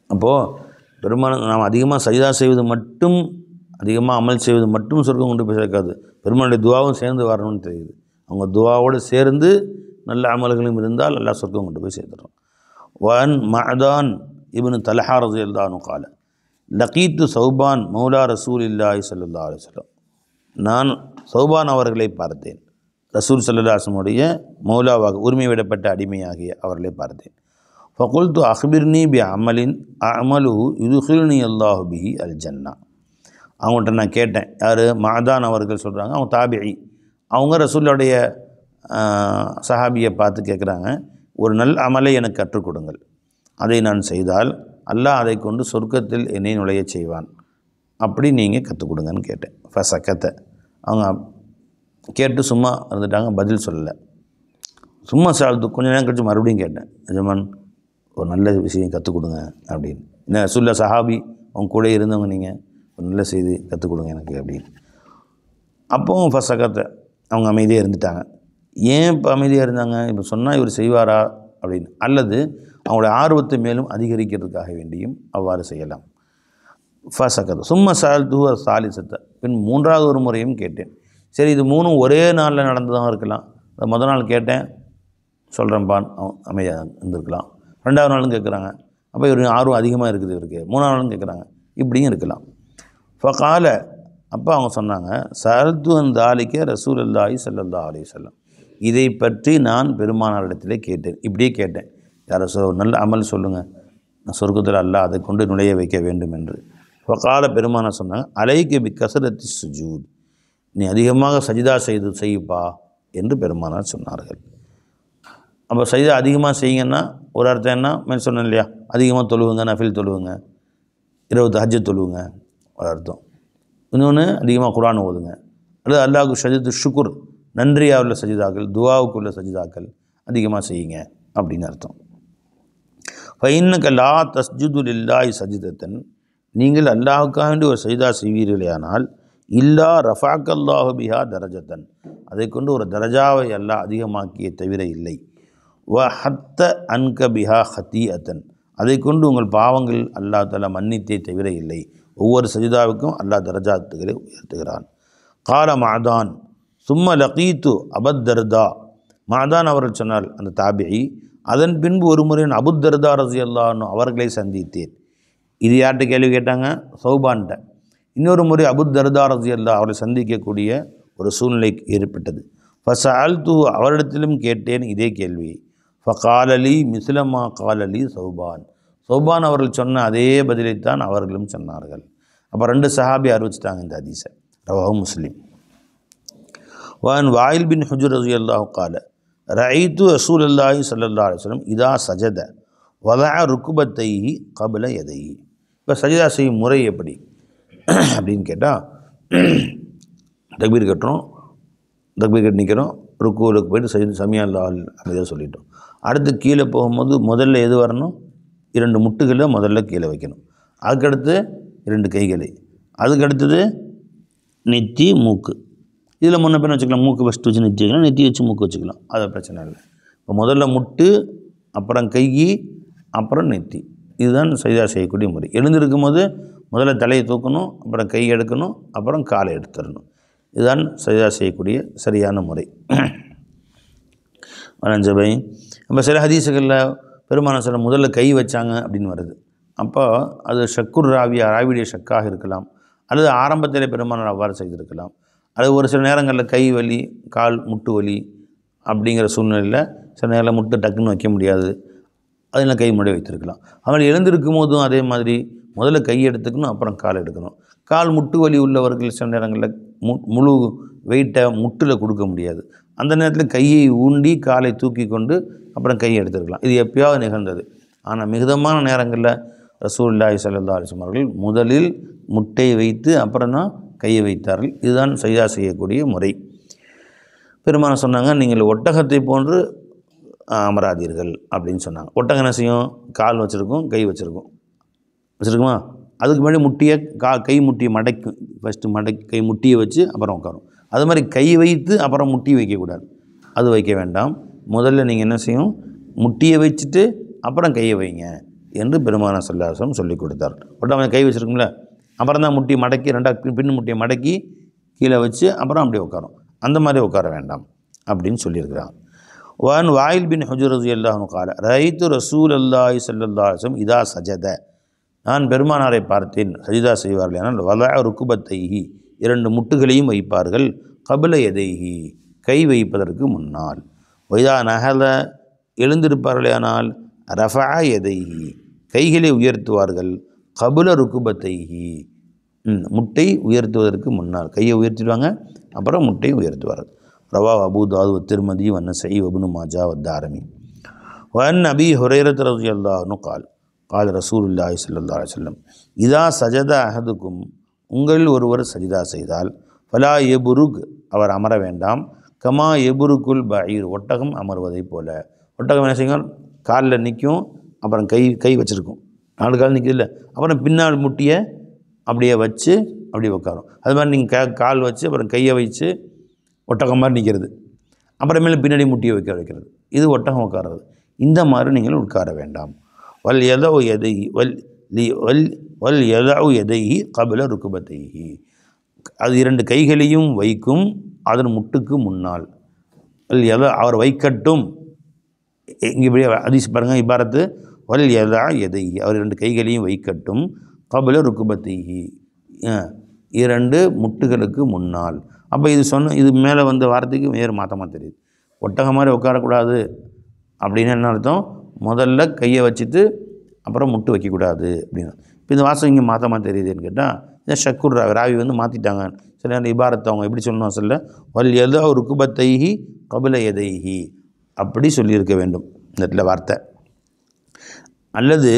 அப்போது நாம் அதிகமாக சஜிதா செய்வது மட்டும், அதிகமாக அமல் செய்வது மட்டும் சொர்க்கம் கொண்டு போய் சேர்க்காது, பெருமானுடைய துவாவும் சேர்ந்து வரணும்னு தெரியுது. அவங்க துவாவோடு சேர்ந்து நல்ல அமல்களும் இருந்தால் நல்லா சொர்க்கம் கொண்டு போய் சேர்த்துறோம். வன் மஅதான் இப்னு தல்ஹா ரலியல்லாஹு அன்ஹு கால லகீத்து சௌபான் மௌலா ரசூலில்லாஹி ஸல்லல்லாஹு அலைஹி வஸல்லம், நான் சௌபான் அவர்களை பார்த்தேன், ரசூல் ஸல்லல்லாஹு அலைஹி வஸல்லம் மௌலாவாக உரிமை விடப்பட்ட அடிமையாகிய அவர்களை பார்த்தேன். ஃபகுல்து அக்பிர்னி பி அமலின் அமலுஹு யுதுகில்னி அல்லாஹு பிஹி அல் ஜன்னா, அவங்கள்ட்ட நான் கேட்டேன். யார், மஅதான் அவர்கள் சொல்கிறாங்க, அவங்க தாபிஇ, அவங்க ரசூலுடைய சஹாபியை பார்த்து கேட்குறாங்க, ஒரு நல்ல அமலை எனக்கு கற்றுக் கொடுங்கள், அதை நான் செய்தால் அல்லாஹ் அதை கொண்டு சொர்க்கத்தில் என்னை நுழைய செய்வான், அப்படி நீங்கள் கற்றுக் கொடுங்கன்னு கேட்டேன். ஃபசக்கத்தை, அவங்க கேட்டு சும்மா இருந்துட்டாங்க, பதில் சொல்லலை. சும்மா சாழ்த்து கொஞ்சம் நேரம் கழிச்சு மறுபடியும் கேட்டேன், எஜமான் ஒரு நல்ல விஷயம் கற்றுக் கொடுங்க அப்படின்னு. என்ன ரசூலுல்லாஹ் சஹாபி, அவங்க கூட இருந்தவங்க, நீங்கள் ஒரு நல்ல செய்தி கற்றுக் கொடுங்க எனக்கு அப்படின்னு. அப்போவும் ஃபசகத்தை அவங்க அமைதியாக இருந்துட்டாங்க. ஏன் இப்போ அமைதியாக இருந்தாங்க? இப்போ சொன்னால் இவர் செய்வாரா அப்படின்னு, அல்லது அவங்களுடைய ஆர்வத்தை மேலும் அதிகரிக்கிறதுக்காக வேண்டியும் அவ்வாறு செய்யலாம். ஃபசகத்தை சும்மா சாழ்த்து சாலிசத்தை, பின் மூன்றாவது ஒரு முறையும் கேட்டேன். சரி, இது மூணும் ஒரே நாளில் நடந்ததாக இருக்கலாம். முதல் நாள் கேட்டேன், சொல்கிறேன்பான், அமைதியாக இருந்திருக்கலாம். ரெண்டாவது நாளும் கேட்குறாங்க, அப்போ இவருக்கு ஆர்வம் அதிகமாக இருக்குது இவருக்கு. மூணாவது நாளும் கேட்குறாங்க, இப்படியும் இருக்கலாம். ஃபகால, அப்போ அவங்க சொன்னாங்க, சஅல்து அன் தாலிக ரசூலுல்லாஹி ஸல்லல்லாஹு அலைஹி வஸல்லம், இதை பற்றி நான் பெருமானாரிடத்திலே கேட்டேன். இப்படியே கேட்டேன், யார் ஒரு நல்ல அமல் சொல்லுங்கள், நான் சொர்க்கத்தில் அல்லாஹ் அதை கொண்டு நுழைய வைக்க வேண்டும் என்று. ஃபகால, பெருமானார் சொன்னாங்க, அலைக பி கஸரத்தி சுஜூத், நீ அதிகமாக சஜிதா செய்யுப்பா என்று பெருமானார் சொன்னார்கள். அப்போ சஜிதா அதிகமாக செய்யுங்கன்னா ஒரு அர்த்தம் என்ன, மேல் சொன்னேன் இல்லையா, அதிகமாக தொழுவுங்க, நஃபில் தொழுவுங்க, 20 தஹஜ்ஜத் தொழுவுங்க ஒரு அர்த்தம். இன்னொன்று அதிகமாக குர்ஆன் ஓதுங்க, அல்லது அல்லாஹ்வுக்கு சஜிது ஷுக்குர், நன்றியாக உள்ள சஜிதாக்கள், துஆவுக்குள்ள சஜிதாக்கள் அதிகமாக செய்யுங்க அப்படின்னு அர்த்தம். ஃபைன்னக லா தஸ்ஜுது லில்லாஹி சஜிதத்தன், நீங்கள் அல்லாஹ்வுக்காக வேண்டி ஒரு சஜிதா செய்வீர்களேயானால், இல்லா ரஃபஅக்கல்லாஹு பிஹா தரஜத்தன், அதை கொண்டு ஒரு தரஜாவை அல்லாஹ் அதிகமாக்கிய தவிர இல்லை. வ ஹத்த அன்க பிஹா ஹத்தீஅத்தன், அதை கொண்டு உங்கள் பாவங்கள் அல்லாஹ் தஆலா மன்னித்தே தவிர இல்லை. ஒவ்வொரு சஜிதாவுக்கும் அல்லாஹ் தரஜாத்துகளை உயர்த்துகிறான். கால மஅதான் சும்ம லகீத்து அபுத்தர்தா, மஅதான் அவர்கள் சொன்னார், அந்த தாபிஇ, அதன் பின்பு ஒரு முறை அபுத்தர்தா ரஸியல்லாஹு அன்ஹு அவர்களை சந்தித்தேன். இது யார்கிட்ட கேள்வி கேட்டாங்க? சௌபான்ட்ட. இன்னொரு முறை அபுத்தர்தா ரஸியல்லாஹு அவரை சந்திக்கக்கூடிய ஒரு சூழ்நிலை ஏற்பட்டது. ஃபஸஅல்து, அவரிடத்திலும் கேட்டேன் இதே கேள்வி. ஃபகாலலி மிஸ்லமா காலலி சௌபான், சௌபான் அவர்கள் சொன்ன அதே பதிலைத்தான் அவர்களும் சொன்னார்கள். அப்போ 2 சஹாபி அறிவிச்சிட்டாங்க இந்த ஹதீஸை. ரவாஹு முஸ்லிம். வஅன் வாயில் பின் ஹுஜர் ரலியல்லாஹு கால ரஅய்து ரசூலுல்லாஹி ஸல்லல்லாஹு அலைஹி வஸல்லம் இதா சஜத வதஅ ருக்பத்தைஹி கப்ல யதைஹி. இப்போ சஜிதா செய்யும் முறை எப்படி அப்படின்னு கேட்டால், தக்பீர் கட்டுறோம், தக்பீர் கட்டி நிற்கிறோம், ருக்குவுக்கு போய்ட்டு சஜித் சமியா அல்லாஹ் அமைதியாக சொல்லிட்டோம். அடுத்து கீழே போகும்போது முதல்ல எது வரணும்? 2 முட்டுகளை முதல்ல கீழே வைக்கணும். அதுக்கடுத்து 2 கைகளை, அதுக்கடுத்தது நெத்தி மூக்கு. இதில் முன்ன பின்ன வச்சுக்கலாம், மூக்கு ஃபஸ்ட்டு வச்சு நெத்தி வைக்கலாம், நெத்தி வச்சு மூக்கு வச்சுக்கலாம், அது பிரச்சனை இல்லை. இப்போ முதல்ல முட்டு, அப்புறம் கை, அப்புறம் நெத்தி. இதுதான் சஜிதா செய்யக்கூடிய முறை. எழுந்திருக்கும் போது முதல்ல தலையை தூக்கணும், அப்புறம் கை எடுக்கணும், அப்புறம் காலை எடுத்துடணும். இதுதான் சஜிதா செய்யக்கூடிய சரியான முறை. வனஞ்சபை. இப்போ சில ஹதீஸுகளில் பெருமானார் சொல்ல முதல்ல கை வச்சாங்க அப்படின்னு வருது. அப்போ அது ஷக்குர் ராவியுடைய ஷக்காக இருக்கலாம், அல்லது ஆரம்பத்தில் பெருமானார் அவ்வாறு செய்திருக்கலாம், அல்லது ஒரு சில நேரங்களில் கை வலி, கால் முட்டு வலி அப்படிங்கிற சூழ்நிலையில் சில நேரங்களில் முட்டு டக்குன்னு வைக்க முடியாது, அதில் கை முன்னாடி வைத்திருக்கலாம். அவர்கள் எழுந்திருக்கும் போதும் அதே மாதிரி முதல்ல கை எடுத்துக்கணும், அப்புறம் கால் எடுக்கணும். கால் முட்டு வலி உள்ளவர்கள் சில நேரங்களில் முழு வெயிட்டை முட்டில் கொடுக்க முடியாது, அந்த நேரத்தில் கையை ஊண்டி காலை தூக்கி கொண்டு அப்புறம் கையை எடுத்துருக்கலாம். இது எப்பயாவது நிகழ்ந்தது. ஆனால் மிகுதமான நேரங்களில் ரசூலுல்லாஹி ஸல்லல்லாஹு அலைஹி வஸல்லம் அவர்கள் முதலில் முட்டை வைத்து அப்புறம் தான் கையை வைத்தார்கள். இதுதான் சஜிதா செய்யக்கூடிய முறை. பெருமானார் சொன்னாங்க, நீங்கள் ஒட்டகத்தை போன்று அமராதீர்கள் அப்படின்னு சொன்னாங்க. ஒட்டகம் என்ன செய்யும்? கால் வச்சுருக்கும், கை வச்சுருக்குமா, அதுக்கு முன்னாடி முட்டியை கை முட்டியை மடக்கும், ஃபஸ்ட்டு கை முட்டியை வச்சு அப்புறம் உட்காரும். அது மாதிரி கை வைத்து அப்புறம் முட்டி வைக்கக்கூடாது, அது வைக்க வேண்டாம். முதல்ல நீங்கள் என்ன செய்யும்? முட்டியை வச்சுட்டு அப்புறம் கையை வைங்க என்று பெருமானார் ஸல்லல்லாஹு அலைஹி வஸல்லம் சொல்லிக் கொடுத்தார். ஒட்டகம் கை வச்சுருக்கும்ல, அப்புறம் தான் முட்டியை மடக்கி பின்னு முட்டியை மடக்கி கீழே வச்சு அப்புறம் அப்படியே உட்காரும். அந்த மாதிரி உட்கார வேண்டாம் அப்படின்னு சொல்லியிருக்கிறாங்க. வஅன் வாயில் பின் ஹுஜர் ரலியல்லாஹு அன்ஹு கால ரஅய்து ரசூலல்லாஹி ஸல்லல்லாஹு அலைஹி வஸல்லம் இதா சஜத, நான் பெருமானாரை பார்த்தேன் சஜிதா செய்வார்கள் ஆனால் வதஅ ருக்பத்தைஹி, 2 முட்டுகளையும் வைப்பார்கள், கப்ல யதைஹி, கை வைப்பதற்கு முன்னால், வைதா நஹல, எழுந்திருப்பார்களேயானால் ரஃபஅ யதைஹி, கைகளை உயர்த்துவார்கள், கப்ல ருக்பத்தைஹி, முட்டை உயர்த்துவதற்கு முன்னால் கையை உயர்த்திடுவாங்க, அப்புறம் முட்டை உயர்த்துவார்கள். ரவாஹு அபூ தாவூத் திர்மிதி வன்னஸஈ வஇப்னு மாஜா வத்தாரமி. வஅன் அபீ ஹுரைரத் ரலியல்லாஹு அன்ஹு கால் கால ரசூலுல்லாஹி ஸல்லல்லாஹு அலைஹி வஸல்லம் இதா சஜத அஹதுக்கும், உங்களில் ஒருவர் சஜிதா செய்தால், ஃபலா யபுருக், அவர் அமர வேண்டாம், கமா எபுருக்குல் பஈர், ஒட்டகம் அமர்வதை போல. ஒட்டகம் என்ன செய்யும்? காலில் நிற்கும், அப்புறம் கை வச்சுருக்கும், 4 கால் நிற்கிது இல்லை, அப்புறம் பின்னால் முட்டியை அப்படியே வச்சு அப்படியே உட்காரும். அது மாதிரி நீங்கள் கால் வச்சு அப்புறம் கையை வச்சு ஒட்டகம் மாதிரி நிற்கிறது, அப்புறமேல பின்னாடி முட்டியை வைக்கிறது. இது ஒட்டகம் உட்கார்றது. இந்த மாதிரி நீங்கள் உட்கார வேண்டாம். வல் எதவு எதை வல் எதவு எதை கபில ருக்குபத்தை, அது 2 கைகளையும் வைக்கும் அதன் முட்டுக்கு முன்னால். அவர் வைக்கட்டும், இங்கே இப்படி ஹதீஸ் பாருங்கள், இபாரத்து வல் எதா எதை, அவர் 2 கைகளையும் வைக்கட்டும் கபில ருக்குபத்தை, 2 முட்டுகளுக்கு முன்னால். அப்போ இது மேலே வந்த வார்த்தைக்கு வேறு மாற்றமாக தெரியுது. ஒட்டகம் மாதிரி உட்காரக்கூடாது அப்படின்னு என்ன அர்த்தம்? முதல்ல கையை வச்சுட்டு அப்புறம் முட்டு வைக்கக்கூடாது அப்படின்னு. இப்போ இந்த வாசம் இங்கே மாற்றமாக தெரியுதுன்னு கேட்டால், இந்த ஷக்குர் ராவி மாற்றிட்டாங்க. சில நேரம் இபாரத்தை அவங்க எப்படி சொல்லணும்? சொல்ல வல் எதா ருக்குபத்தைஹி கபில எதைஹி அப்படி சொல்லியிருக்க வேண்டும் இந்த இடத்துல வார்த்தை. அல்லது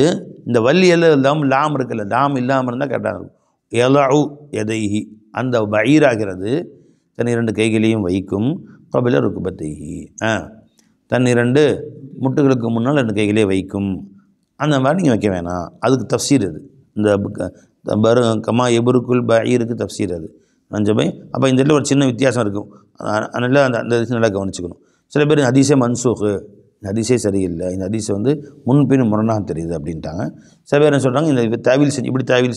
இந்த வல் எல்லாம் லாம் இருக்குல்ல, லாம் இல்லாமல் இருந்தால் கரெக்டாக இருக்கும். எலஉ எதைஹி, அந்த பஈராகிறது தன் 2 கைகளையும் வைக்கும் கபில ருக்குபத்தைஹி, தன் 2 முட்டுகளுக்கு முன்னால் 2 கைகளே வைக்கும். அந்த மாதிரி நீங்கள் வைக்க வேணாம். அதுக்கு தஃப்சீர் அது. இந்த கமா எபுருக்குல் பஈருக்கு தஃப்சீர் அது நஞ்சபை. அப்போ இந்த இடத்துல ஒரு சின்ன வித்தியாசம் இருக்கும். அதனால் அந்த நல்லா கவனிச்சுக்கணும். சில பேர் ஹதீஸே மன்சூக்கு, இந்த ஹதீஸே சரியில்லை, இந்த ஹதீஸை முன்பின் முரணாக தெரியுது அப்படின்ட்டாங்க. சில பேர் என்ன சொல்கிறாங்க, இந்த இப்படி தாவீல்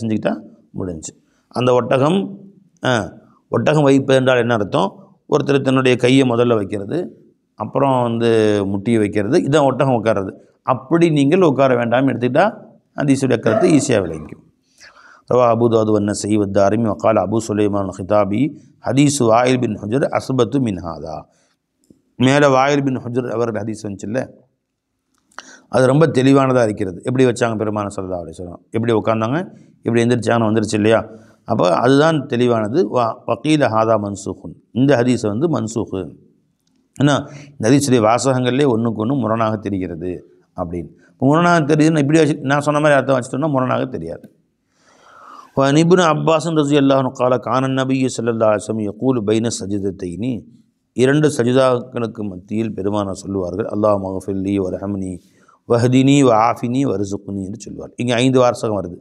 செஞ்சுக்கிட்டால் முடிஞ்சு. அந்த ஒட்டகம் வைப்பது என்றால் என்ன அர்த்தம்? ஒருத்தர் தன்னுடைய கையை முதல்ல வைக்கிறது, அப்புறம் முட்டியை வைக்கிறது, இதான் ஒட்டகம் உட்கார்றது. அப்படி நீங்கள் உட்கார வேண்டாம் எடுத்துக்கிட்டால் ஹதீஸுடைய கருத்து ஈஸியாக விளங்கிக்கும். ரவா அபு தாவூத் வன்னஸஈ வத்தாரிமி வகால அபு சுலைமான் ஹிதாபி ஹதீஸு வாயில் பின் ஹுஜர் அஸ்பத்து மின் ஹாதா. மேலே வாயில் பின் ஹுஜர் அவர்கள் ஹதீஸ் வந்துச்சுல்ல, அது ரொம்ப தெளிவானதாக இருக்கிறது. எப்படி வச்சாங்க பெருமான ஸல்லல்லாஹு அலைஹி வஸல்லம், எப்படி உட்காந்தாங்க, எப்படி எந்திரிச்சாங்கன்னு வந்துருச்சு இல்லையா? அப்போ அதுதான் தெளிவானது. வக்கீல ஹாதா மன்சூஹுன், இந்த ஹதீஸ் மன்சூஹு. ஏன்னா இந்த ஹதீஸுடைய வாசகங்கள்லேயே ஒன்றுக்கு ஒன்று முரணாக தெரிகிறது அப்படின்னு. இப்போ முரணாக தெரியுதுன்னு இப்படி வச்சு நான் சொன்ன மாதிரி அர்த்தம் வச்சுட்டோம்னா முரணாக தெரியாது. இப்னு அப்பாஸ் ரலியல்லாஹு அன்ஹு قال كان النبي صلى الله عليه وسلم يقول بين السجدتين, 2 சஜிதாக்களுக்கு மத்தியில் பெருமானார் சொல்லுவார்கள், அல்லாஹ் மஃபிர்லி வர்ஹம்னி வஹ்தினி வஆஃபினி வர்ஸுக்னி என்று சொல்வார். இங்கே 5 வாசகம் வருது.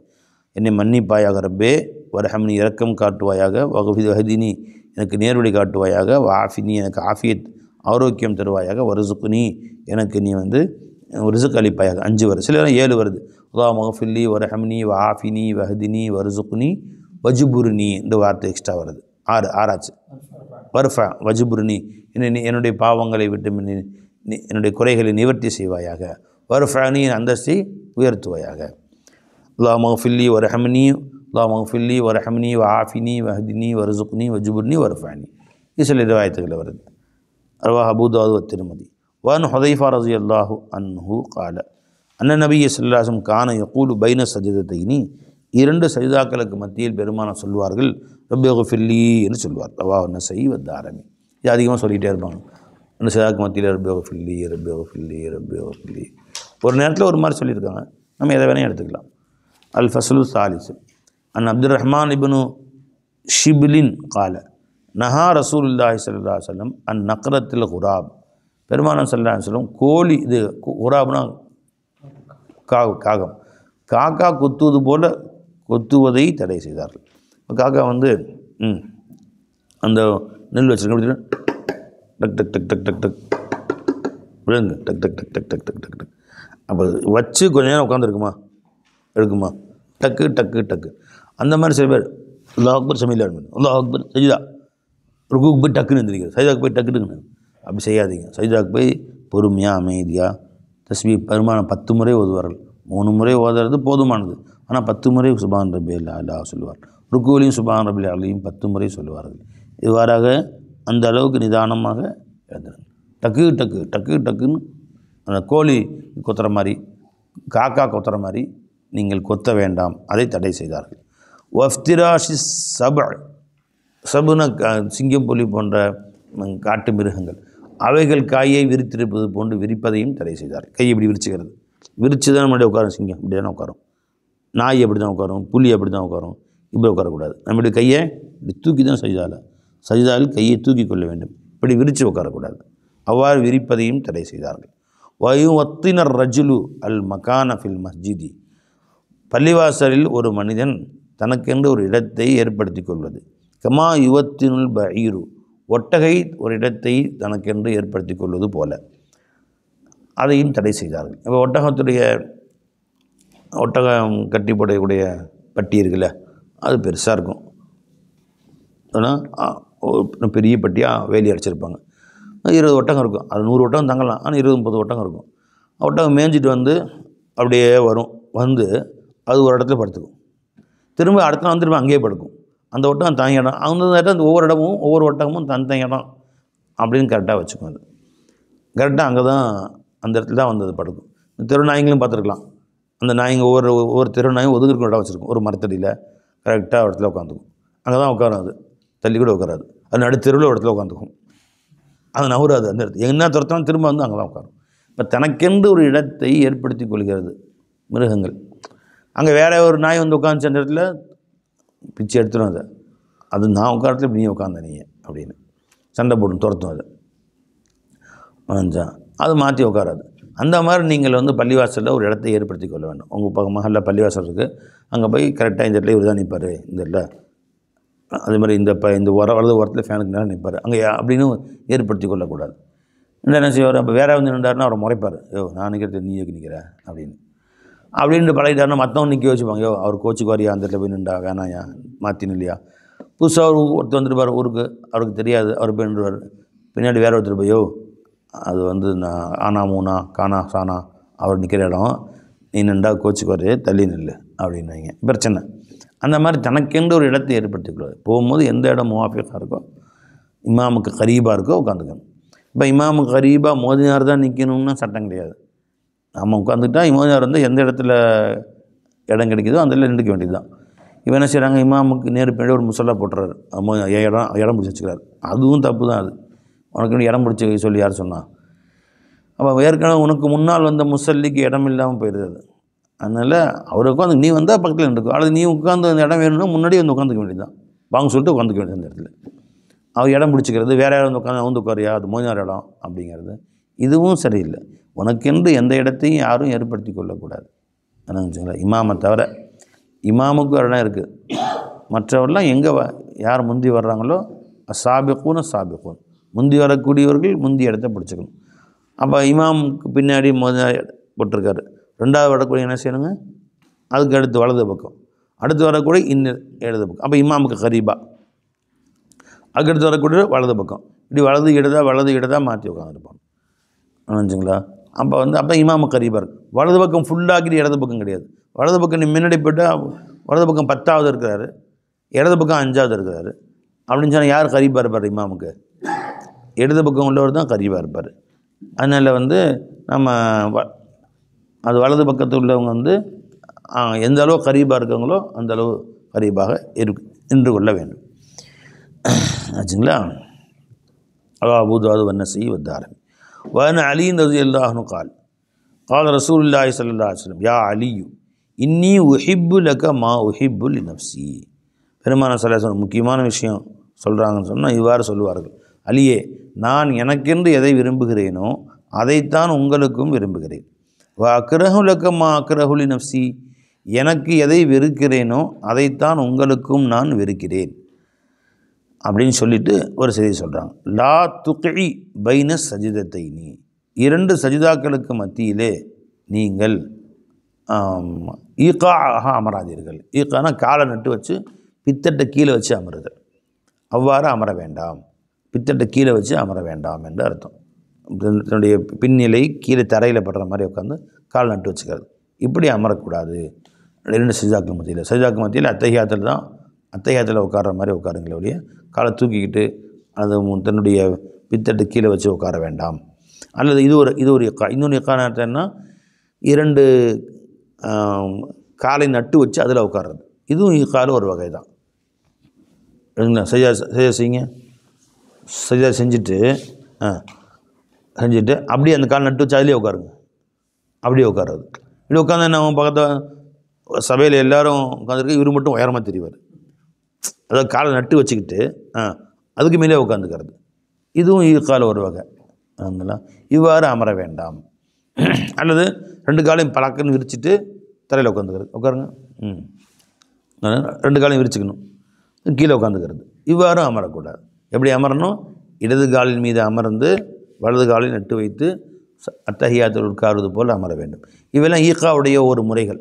என்னை மன்னிப்பாயாக ரப்பே, வர்ஹம்னி இரக்கம் காட்டுவாயாக, வஹ்தினி எனக்கு நேர்வழி காட்டுவாயாக, வஆஃபினி எனக்கு ஆஃபியத் ஆரோக்கியம் தருவாயாக, வர்ஸுக்னி எனக்கு நீ ரிசுக் அளிப்பாயாக. 5 வருது, சில 7 வருது. அல்லாஹ் மஃபிர்லி வர்ஹம்னி வஆஃபினி வஹ்தினி வர்ஸுக்னி வஜ்புர்னி, இந்த வார்த்தை எக்ஸ்ட்ரா வருது. 6 ஆச்சு. வர்ஃபா வஜ்புர்னி, என்னுடைய பாவங்களை விட்டு என்னுடைய குறைகளை நிவர்த்தி செய்வாயாக. வர்ஃபானி, அந்தஸ்தை உயர்த்துவாயாக. அல்லாஹ் மஃபிர்லி வர்ஹம்னி, அல்லாஹ் மஃபிர்லி வர்ஹம்னி வஆஃபினி வஹ்தினி வர்ஸுக்னி வஜ்புர்னி வர்ஃபானி. இது சில ரிவாயத்துகளில் வருது. ரவாஹ் அபூ தாவூத் வத்திர்மிதி. வஅன் ஹுதைஃபா ரலியல்லாஹு அன்ஹு قال அன்ன நபிய ஸல்லல்லாஹு அலைஹி வஸல்லம் கான யகூலு பைன சஜதத்தைனி, 2 சஜிதாக்களுக்கு மத்தியில் பெருமானார் சொல்வார்கள், ரப்பி ஃபில்லி என்று சொல்வார். ரவாஹு நஸஈ வத்தாரிமி. இது அதிகமாக சொல்லிகிட்டே இருப்பாங்க. 2 சஜிதாக்கு மத்தியில் ரப்பி ஃபில்லி ரப்பி ஃபில்லி ரப்பி ஃபில்லி. ஒரு நேரத்தில் ஒரு மாதிரி சொல்லியிருக்காங்க, நம்ம எதை வேணால் எடுத்துக்கலாம். அல் ஃபஸ்லு சாலிஸ் அன் அப்துர் ரஹ்மான் இப்னு ஷிப்லின் قال நஹா ரசூலுல்லாஹி ஸல்லல்லாஹு அலைஹி வஸல்லம் அன் நக்ரத்தில் குராப். பெருமானார் ஸல்லல்லாஹு அலைஹி வஸல்லம் கோழி, இது குராப்னா காகம், காக்கா கொத்துவது போல கொத்துவதை தடை செய்தார்கள். இப்போ காக்கா அந்த நெல் வச்சுருக்க டக் டக் டக் டக் டக் டக் விழுங்க, டக் டக் டக் டக் டக் டக் டக் டக். அப்போ வச்சு கொஞ்ச நேரம் உட்காந்துருக்குமா, எடுக்குமா, டக்கு டக்கு டக்கு. அந்த மாதிரி சில பேர் அல்லாஹ் அக்பர் சமையல் அல்லாஹ் அக்பர் சஜிதா, ருக்குக்கு போய் டக்குன்னு எழுந்திரிக்கிறது, சஜிதாவுக்கு போய் டக்குன்னு. அப்படி செய்யாதீங்க. சஜிதாவுக்கு போய் பொறுமையாக அமைதியாக தஸ்பீஹ் பெருமானார் 10 முறை ஓதுவார்கள். 3 முறை ஓதுறது போதுமானது. ஆனால் 10 முறை சுப்ஹான் ரப்பியல் அலா சொல்லுவார். ருக்குவிலையும் சுப்ஹான் ரப்பியல் அலீம் 10 முறை சொல்லுவார்கள். இவ்வாறாக அந்த அளவுக்கு நிதானமாக எழுதுறாங்க. டக்கு டக்கு டக்கு டக்குன்னு அந்த கோழி கொத்துற மாதிரி, காக்கா கொத்துற மாதிரி நீங்கள் கொத்த வேண்டாம், அதை தடை செய்தார்கள். வஃப்திராஷி சபுன சிங்கம், புலி போன்ற காட்டு மிருகங்கள், அவைகள் காயை விரித்திருப்பது போன்று விரிப்பதையும் தடை செய்தார். கையை இப்படி விரிச்சுக்கிறது, விரித்து தான் நம்மளுடைய உட்காரும். சிங்கம் இப்படி தானே உட்காரும், நாய் அப்படி தான் உட்காரும், புலி அப்படி தான் உட்காரும். இப்படி உட்காரக்கூடாது. நம்முடைய கையை இப்படி தூக்கி தான் சஜிதாவில் கையை தூக்கி கொள்ள வேண்டும். இப்படி விரித்து உட்காரக்கூடாது. அவ்வாறு விரிப்பதையும் தடை செய்தார்கள். வயுவத்தினர் ரஜுலு அல் மகான ஃபில் மஸ்ஜிதி, பள்ளிவாசலில் ஒரு மனிதன் தனக்கென்று ஒரு இடத்தை ஏற்படுத்தி கொள்வது. கமா யுவத்தினுல் பஈரு, ஒட்டகை ஒரு இடத்தை தனக்கென்று ஏற்படுத்தி கொள்வது போல, அதையும் தடை செய்தார்கள். இப்போ ஒட்டகம் கட்டி போடக்கூடிய பட்டி இருக்குல்ல, அது பெருசாக இருக்கும். ஆனால் பெரிய பட்டியாக வேலி அடிச்சிருப்பாங்க. 20 ஒட்டகம் இருக்கும். அது 100 ஒட்டகம் தங்கலாம். ஆனால் 20-30 ஒட்டகம் இருக்கும். ஒட்டகம் மேய்ஞ்சிட்டு வந்து அப்படியே வரும். வந்து அது ஒரு இடத்துல படுத்துக்கும். திரும்ப அடுத்த நாள் திரும்ப அங்கேயே படுக்கும். அந்த ஒட்டகம் தனி இடம். அந்த இடம் ஒவ்வொரு இடமும் ஒவ்வொரு ஒட்டகமும் தனி இடம் அப்படின்னு கரெக்டாக வச்சுக்கும். அது கரெக்டாக அங்கே தான், அந்த இடத்துல தான் வந்து அது படுக்கும். தெரு நாய்களும் பார்த்துருக்கலாம். அந்த நாய்ங்க ஒவ்வொரு தெரு நாயும் ஒதுங்கிருக்கும் இடம் வச்சுருக்கும். ஒரு மரத்தடியில் கரெக்டாக இடத்துல உட்காந்துக்கும். அங்கே தான் உட்காரும். அது தள்ளி கூட உட்காராது. அது நடுத்தெருவில் ஒரு இடத்துல உட்காந்துக்கும். அது நவராது. அந்த இடத்துல என்ன துரத்தாலும் திரும்ப வந்து அங்கே தான் உட்காரும். இப்போ தனக்கென்று ஒரு இடத்தை ஏற்படுத்தி கொள்கிறது மிருகங்கள். அங்கே வேறு ஒரு நாய் வந்து உட்காந்துச்சு அந்த இடத்துல பிச்சு எடுத்துடும். அது நான் உட்காரத்துல இப்படி நீ உட்காந்த நீ அப்படின்னு சண்டை போடும், துரத்தும். அது மாற்றி உட்காராது. அந்த மாதிரி நீங்கள் வந்து பள்ளிவாசலில் ஒரு இடத்தை ஏற்படுத்தி கொள்ள வேண்டும். உங்கள் மகளில் பள்ளிவாசல் இருக்குது, அங்கே போய் கரெக்டாக இந்த இடத்துல இவர் தான் நிற்பார், இந்த இடத்துல அதே மாதிரி இந்த வலது ஓரத்தில் ஃபேனுக்கு நேரம் நிற்பார் அங்கே அப்படின்னு ஏற்படுத்தி கொள்ளக்கூடாது. என்ன செய்வார், அப்போ வேற வந்து நின்றாருன்னா அவரை முறைப்பார். நான் நிற்கிறது நீ நிற்கிற அப்படின்ட்டு பழகிட்டாருன்னா மற்றவங்க நிற்க வச்சுப்பாங்க. அவர் கோச்சுக்கு வரியா, அந்த இடத்துல போய் நின்றா வேணாயா, மாற்றி நில்லையா. புதுசாக ஒருத்தர் வந்துருப்பார் ஊருக்கு, அவருக்கு தெரியாது, அவர் போய் நின்றுவார். பின்னாடி வேறு ஒருத்தர் போயோ அது வந்து நான் ஆனா மூனா கானா சானா அவர் நிற்கிற இடம், நீ நின்றா கோச்சுக்கு வரையே தள்ளி நில்லு அப்படின்னுவாங்க. பிரச்சனை. அந்த மாதிரி தனக்கென்று ஒரு இடத்தை ஏற்படுத்திக்கூடாது. போகும்போது எந்த இடம் முவாஃபிக்காக இருக்கோ, இமாமுக்கு கரீபாக இருக்கோ உட்காந்துக்கணும். இப்போ இமாமுக்கு கரீபாக மோதினார் தான் நிற்கணும்னு சட்டம் கிடையாது. நம்ம உட்காந்துக்கிட்டா மோதினார் வந்து எந்த இடத்துல இடம் கிடைக்குதோ அந்த இடத்துல நின்றுக்க வேண்டியது தான். இவன் என்ன செய்கிறாங்க, இமாமுக்கு பின்னாடி ஒரு முசல்லா போட்டுறாரு, இடம் பிடிச்சி வச்சுக்கிறாரு. அதுவும் தப்பு தான். அது உனக்கு இடம் பிடிச்சி சொல்லி யார் சொன்னான்? அப்போ ஏற்கனவே உனக்கு முன்னால் வந்த முசல்லிக்கு இடம் இல்லாமல் போயிடுது. அது அதனால் அவர் உட்காந்து நீ வந்தால் பக்கத்தில் நின்றுக்கும். அல்லது நீ உட்காந்து அந்த இடம் வேணும்னா முன்னாடி வந்து உட்காந்துக்க வேண்டியது தான். வாங்க சொல்லிட்டு உட்காந்துக்க வேண்டியது அந்த இடத்துல. அவர் இடம் பிடிச்சிக்கிறது, வேறு யாரும் வந்து உட்காந்து உட்காரியா, அது மோதினார் இடம் அப்படிங்கிறது இதுவும் சரியில்லை. உனக்கென்று எந்த இடத்தையும் யாரும் ஏற்படுத்தி கொள்ளக்கூடாது. என்னச்சுங்களா, இமாமை தவிர. இமாமுக்கு இடம் இருக்குது, மற்றவரெல்லாம் எங்கே யார் முந்தி வர்றாங்களோ சாபிக்கூன முந்தி வரக்கூடியவர்கள் முந்தி இடத்த பிடிச்சிக்கணும். அப்போ இமாமுக்கு பின்னாடி போட்டிருக்காரு, ரெண்டாவது வரக்கூடிய என்ன செய்யணுங்க, அதுக்கு அடுத்து வலது பக்கம், அடுத்து வரக்கூடிய இன்னும் இடது பக்கம். அப்போ இமாமுக்கு கரீபா, அதுக்கடுத்து வரக்கூடிய வலது பக்கம். இப்படி வலது இடதா மாற்றி உட்காந்துருப்பாங்க. நினச்சிங்களா? அப்போ இமாமு கரீபா இருக்குது. வலது பக்கம் ஃபுல்லாக்கிட்டு இடது பக்கம் கிடையாது. வலது பக்கம் நீ முன்னாடி போய்ட்டால் வலது பக்கம் 10வது இருக்கிறாரு, இடது பக்கம் 5வது இருக்கிறாரு அப்படின்னு சொன்னால் யார் கரீபாக இருப்பார்? இமாமுக்கு இடது பக்கம் உள்ளவர் தான் கரீபாக இருப்பார். அதனால் வந்து நம்ம அது வலது பக்கத்தில் உள்ளவங்க வந்து எந்த அளவு கரீபாக இருக்காங்களோ அந்த அளவு கரீபாக நின்று கொள்ள வேண்டும். ஆச்சுங்களா? அபூதாவுத் வன்னஸீ வத்தாரிமி. وأن علي رضي الله عنه قال رسول الله صلى الله عليه وسلم يا علي إني أحب لك ما أحب لنفسي. பெருமானார் ஸல்லல்லாஹு அலைஹி வஸல்லம் முக்கியமான விஷயம் சொல்கிறாங்கன்னு சொன்னால் இவ்வாறு சொல்லுவார்கள், அலியே, நான் எனக்கென்று எதை விரும்புகிறேனோ அதைத்தான் உங்களுக்கும் விரும்புகிறேன். அக்ரஹு லக மா அக்ரஹு லி நஃப்ஸி, எனக்கு எதை வெறுக்கிறேனோ அதைத்தான் உங்களுக்கும் நான் வெறுக்கிறேன் அப்படின்னு சொல்லிட்டு ஒரு செய்தி சொல்கிறாங்க. லா துகி பைன சஜிதத்தைனி, 2 சஜிதாக்களுக்கு மத்தியிலே நீங்கள் ஈகாக அமராதீர்கள். ஈகானா காலை நட்டு வச்சு பித்தட்டை கீழே வச்சு அமருதல். அவ்வாறு அமர வேண்டாம், பித்தட்டை கீழே வச்சு அமர வேண்டாம் என்று அர்த்தம். தன்னுடைய பின்னிலை கீழே தரையில் படுற மாதிரி உட்காந்து கால் நட்டு வச்சுக்கிறது, இப்படி அமரக்கூடாது. 2 சஜிதாக்கள் மத்தியில், சஜிதாக்கள் மத்தியில் அத்தையாத்தில் உட்கார்ற மாதிரி உட்காருங்களே ஒழிய காலை தூக்கிக்கிட்டு அது தன்னுடைய பித்தட்டு கீழே வச்சு உட்கார வேண்டாம். அல்லது இது ஒரு இக்கா. இன்னொன்று இக்கானா 2 காலை நட்டு வச்சு அதில் உட்கார்றது, இதுவும் இக்கால ஒரு வகை தான். சஜா செய்யுங்க. சஜா செஞ்சுட்டு அப்படியே அந்த கால் நட்டு வச்சு அதிலே உட்காருங்க. அப்படியே உட்கார்றது. இப்படி உட்காந்து நம்ம பக்கத்தில் சபையில் எல்லோரும் உட்காந்துருக்கு, இவர் மட்டும் உயரமாக தெரிவார். அதாவது காலை நட்டு வச்சுக்கிட்டு அதுக்கு மேலே உட்காந்துக்கிறது. இதுவும் ஈக்கால் ஒரு வகை. இவ்வாறு அமர வேண்டாம். அல்லது 2 காலையும் பழக்கன்னு விரிச்சிட்டு தரையில் உட்காருங்க. 2 காலையும் விரிச்சுக்கணும், கீழே உட்காந்துக்கிறது. இவ்வாறும் அமரக்கூடாது. எப்படி அமரணும்? இடது காலின் மீது அமர்ந்து வலது காலில் நட்டு வைத்து அத்தஹியாத்தில் உட்காருவது போல் அமர வேண்டும். இவெல்லாம் ஈக்காவுடைய ஒரு முறைகள்.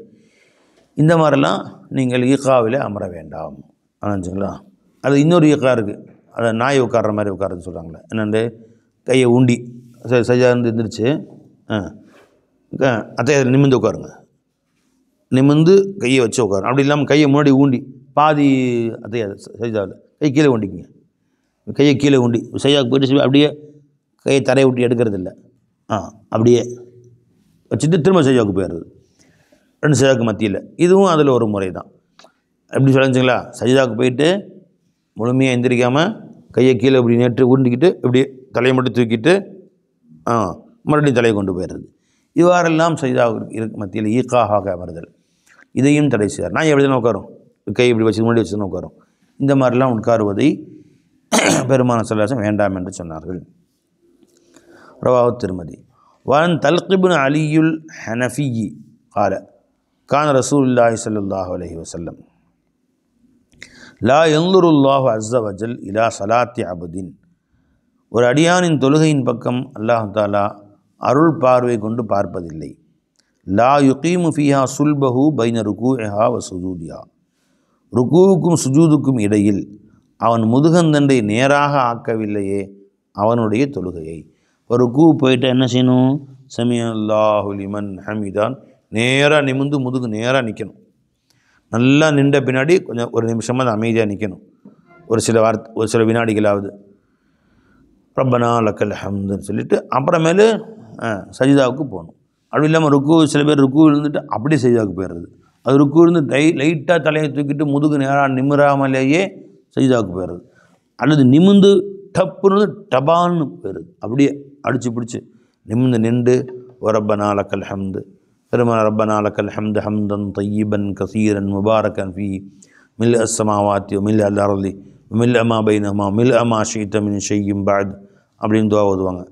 இந்த மாதிரிலாம் நீங்கள் ஈக்காவில் அமர வேண்டாம். ஆச்சுங்களா? அது இன்னொரு ஈக்கா இருக்குது. அதை நாய் உட்கார்ற மாதிரி உட்காருன்னு சொல்கிறாங்களே. என்னென்று கையை ஊண்டி சஜாந்து எந்திரிச்சு அத்தையை நிமிர்ந்து உட்காருங்க. நிமிர்ந்து கையை வச்சு உட்காரும். அப்படி இல்லாமல் கையை முன்னாடி ஊண்டி பாதி அத்தையா சஜாவில் கை கீழே ஊண்டிக்குங்க. கையை கீழே ஊண்டி சஜாவுக்கு போய்ட்டு அப்படியே கையை தரையை விட்டு எடுக்கிறது இல்லை. அப்படியே வச்சுட்டு திரும்ப சஜாவுக்கு போயிடுறது. 2 சஜாவுக்கு மத்தியில். இதுவும் அதில் ஒரு முறை தான். எப்படி சொல்லுங்களா? சஜிதாவுக்கு போயிட்டு முழுமையாக எந்திரிக்காமல் கையை கீழே இப்படி நேற்று உருண்டிக்கிட்டு இப்படி தலையை மட்டும் தூக்கிட்டு மறுபடியும் தலையை கொண்டு போயிடுறது. இவ்வாறெல்லாம் சஜிதாவுக்கு இருக்கு மத்தியில் ஈக்காக அமர்தல். இதையும் தடை செய்வார். நான் எப்படி தான் உட்காரும், கை இப்படி வச்சு முன்னாடி வச்சு தான் உட்காரும். இந்த மாதிரிலாம் உட்காருவதை பெருமான ஸல்லல்லாஹு வேண்டாம் என்று சொன்னார்கள். ரவாஹு திர்மிதி. வன் தல்கிபின் அலியுல் ஹனஃபியி கால கான ரசூலுல்லாஹி ஸல்லல்லாஹு அலைஹி வஸல்லம் லா யன்துருல்லாஹு அஸ்ஸ வஜல் இலா ஸலாத்தி அப்தின். ஒரு அடியானின் தொழுகையின் பக்கம் அல்லாஹ் தஆலா அருள் பார்வை கொண்டு பார்ப்பதில்லை. லா யுகீமு ஃபீஹா சுல்பஹு பைன ருகூஇஹா வ சுஜூதிஹா. ருகூவுக்கும் சுஜூதுக்கும் இடையில் அவன் முதுகந்தண்டை நேராக ஆக்கவில்லையே அவனுடைய தொழுகையை. ஒரு ருக்கு போயிட்டு என்ன செய்யணும்? சமிஅல்லாஹு லிமன் ஹமீதான் நேராக நிமிர்ந்து முதுகு நேராக நிற்கணும். நல்லா நின்ற பின்னாடி கொஞ்சம் ஒரு நிமிஷமாக தான் அமைதியாக நிற்கணும். ஒரு சில வினாடிகளாவது ரப்பனா லக்கல் ஹம்துன்னு சொல்லிவிட்டு அப்புறமேலு சஜிதாவுக்கு போகணும். அப்படி இல்லாமல் ருக்கு சில பேர் ருக்கு இருந்துட்டு அப்படியே சஜிதாவுக்கு போயிடுறது. அது ருக்கு இருந்து லைட்டாக தலையை தூக்கிட்டு முதுகு நேராக நிமிராமலேயே சஜிதாவுக்கு போயிடுறது. அல்லது நிமிந்து டப்புன்னு டபான்னு போயிடுது. அப்படியே அடித்து பிடிச்சி நிமிந்து நின்று ரப்பனா லக்கல் ஹம்து பெருமான ரப்பனா லக்கல் ஹம்து ஹம்தன் தையிபன் கசீரன் முபாரக்கன் ஃபீ மில் அஸ்ஸமாவாத்தி மில் அல் அர்லி மில் அமா பைனஹுமா மில் அமா ஷீத மின் ஷையின் பஅத் அப்படின்னு துவா ஓதுவாங்க.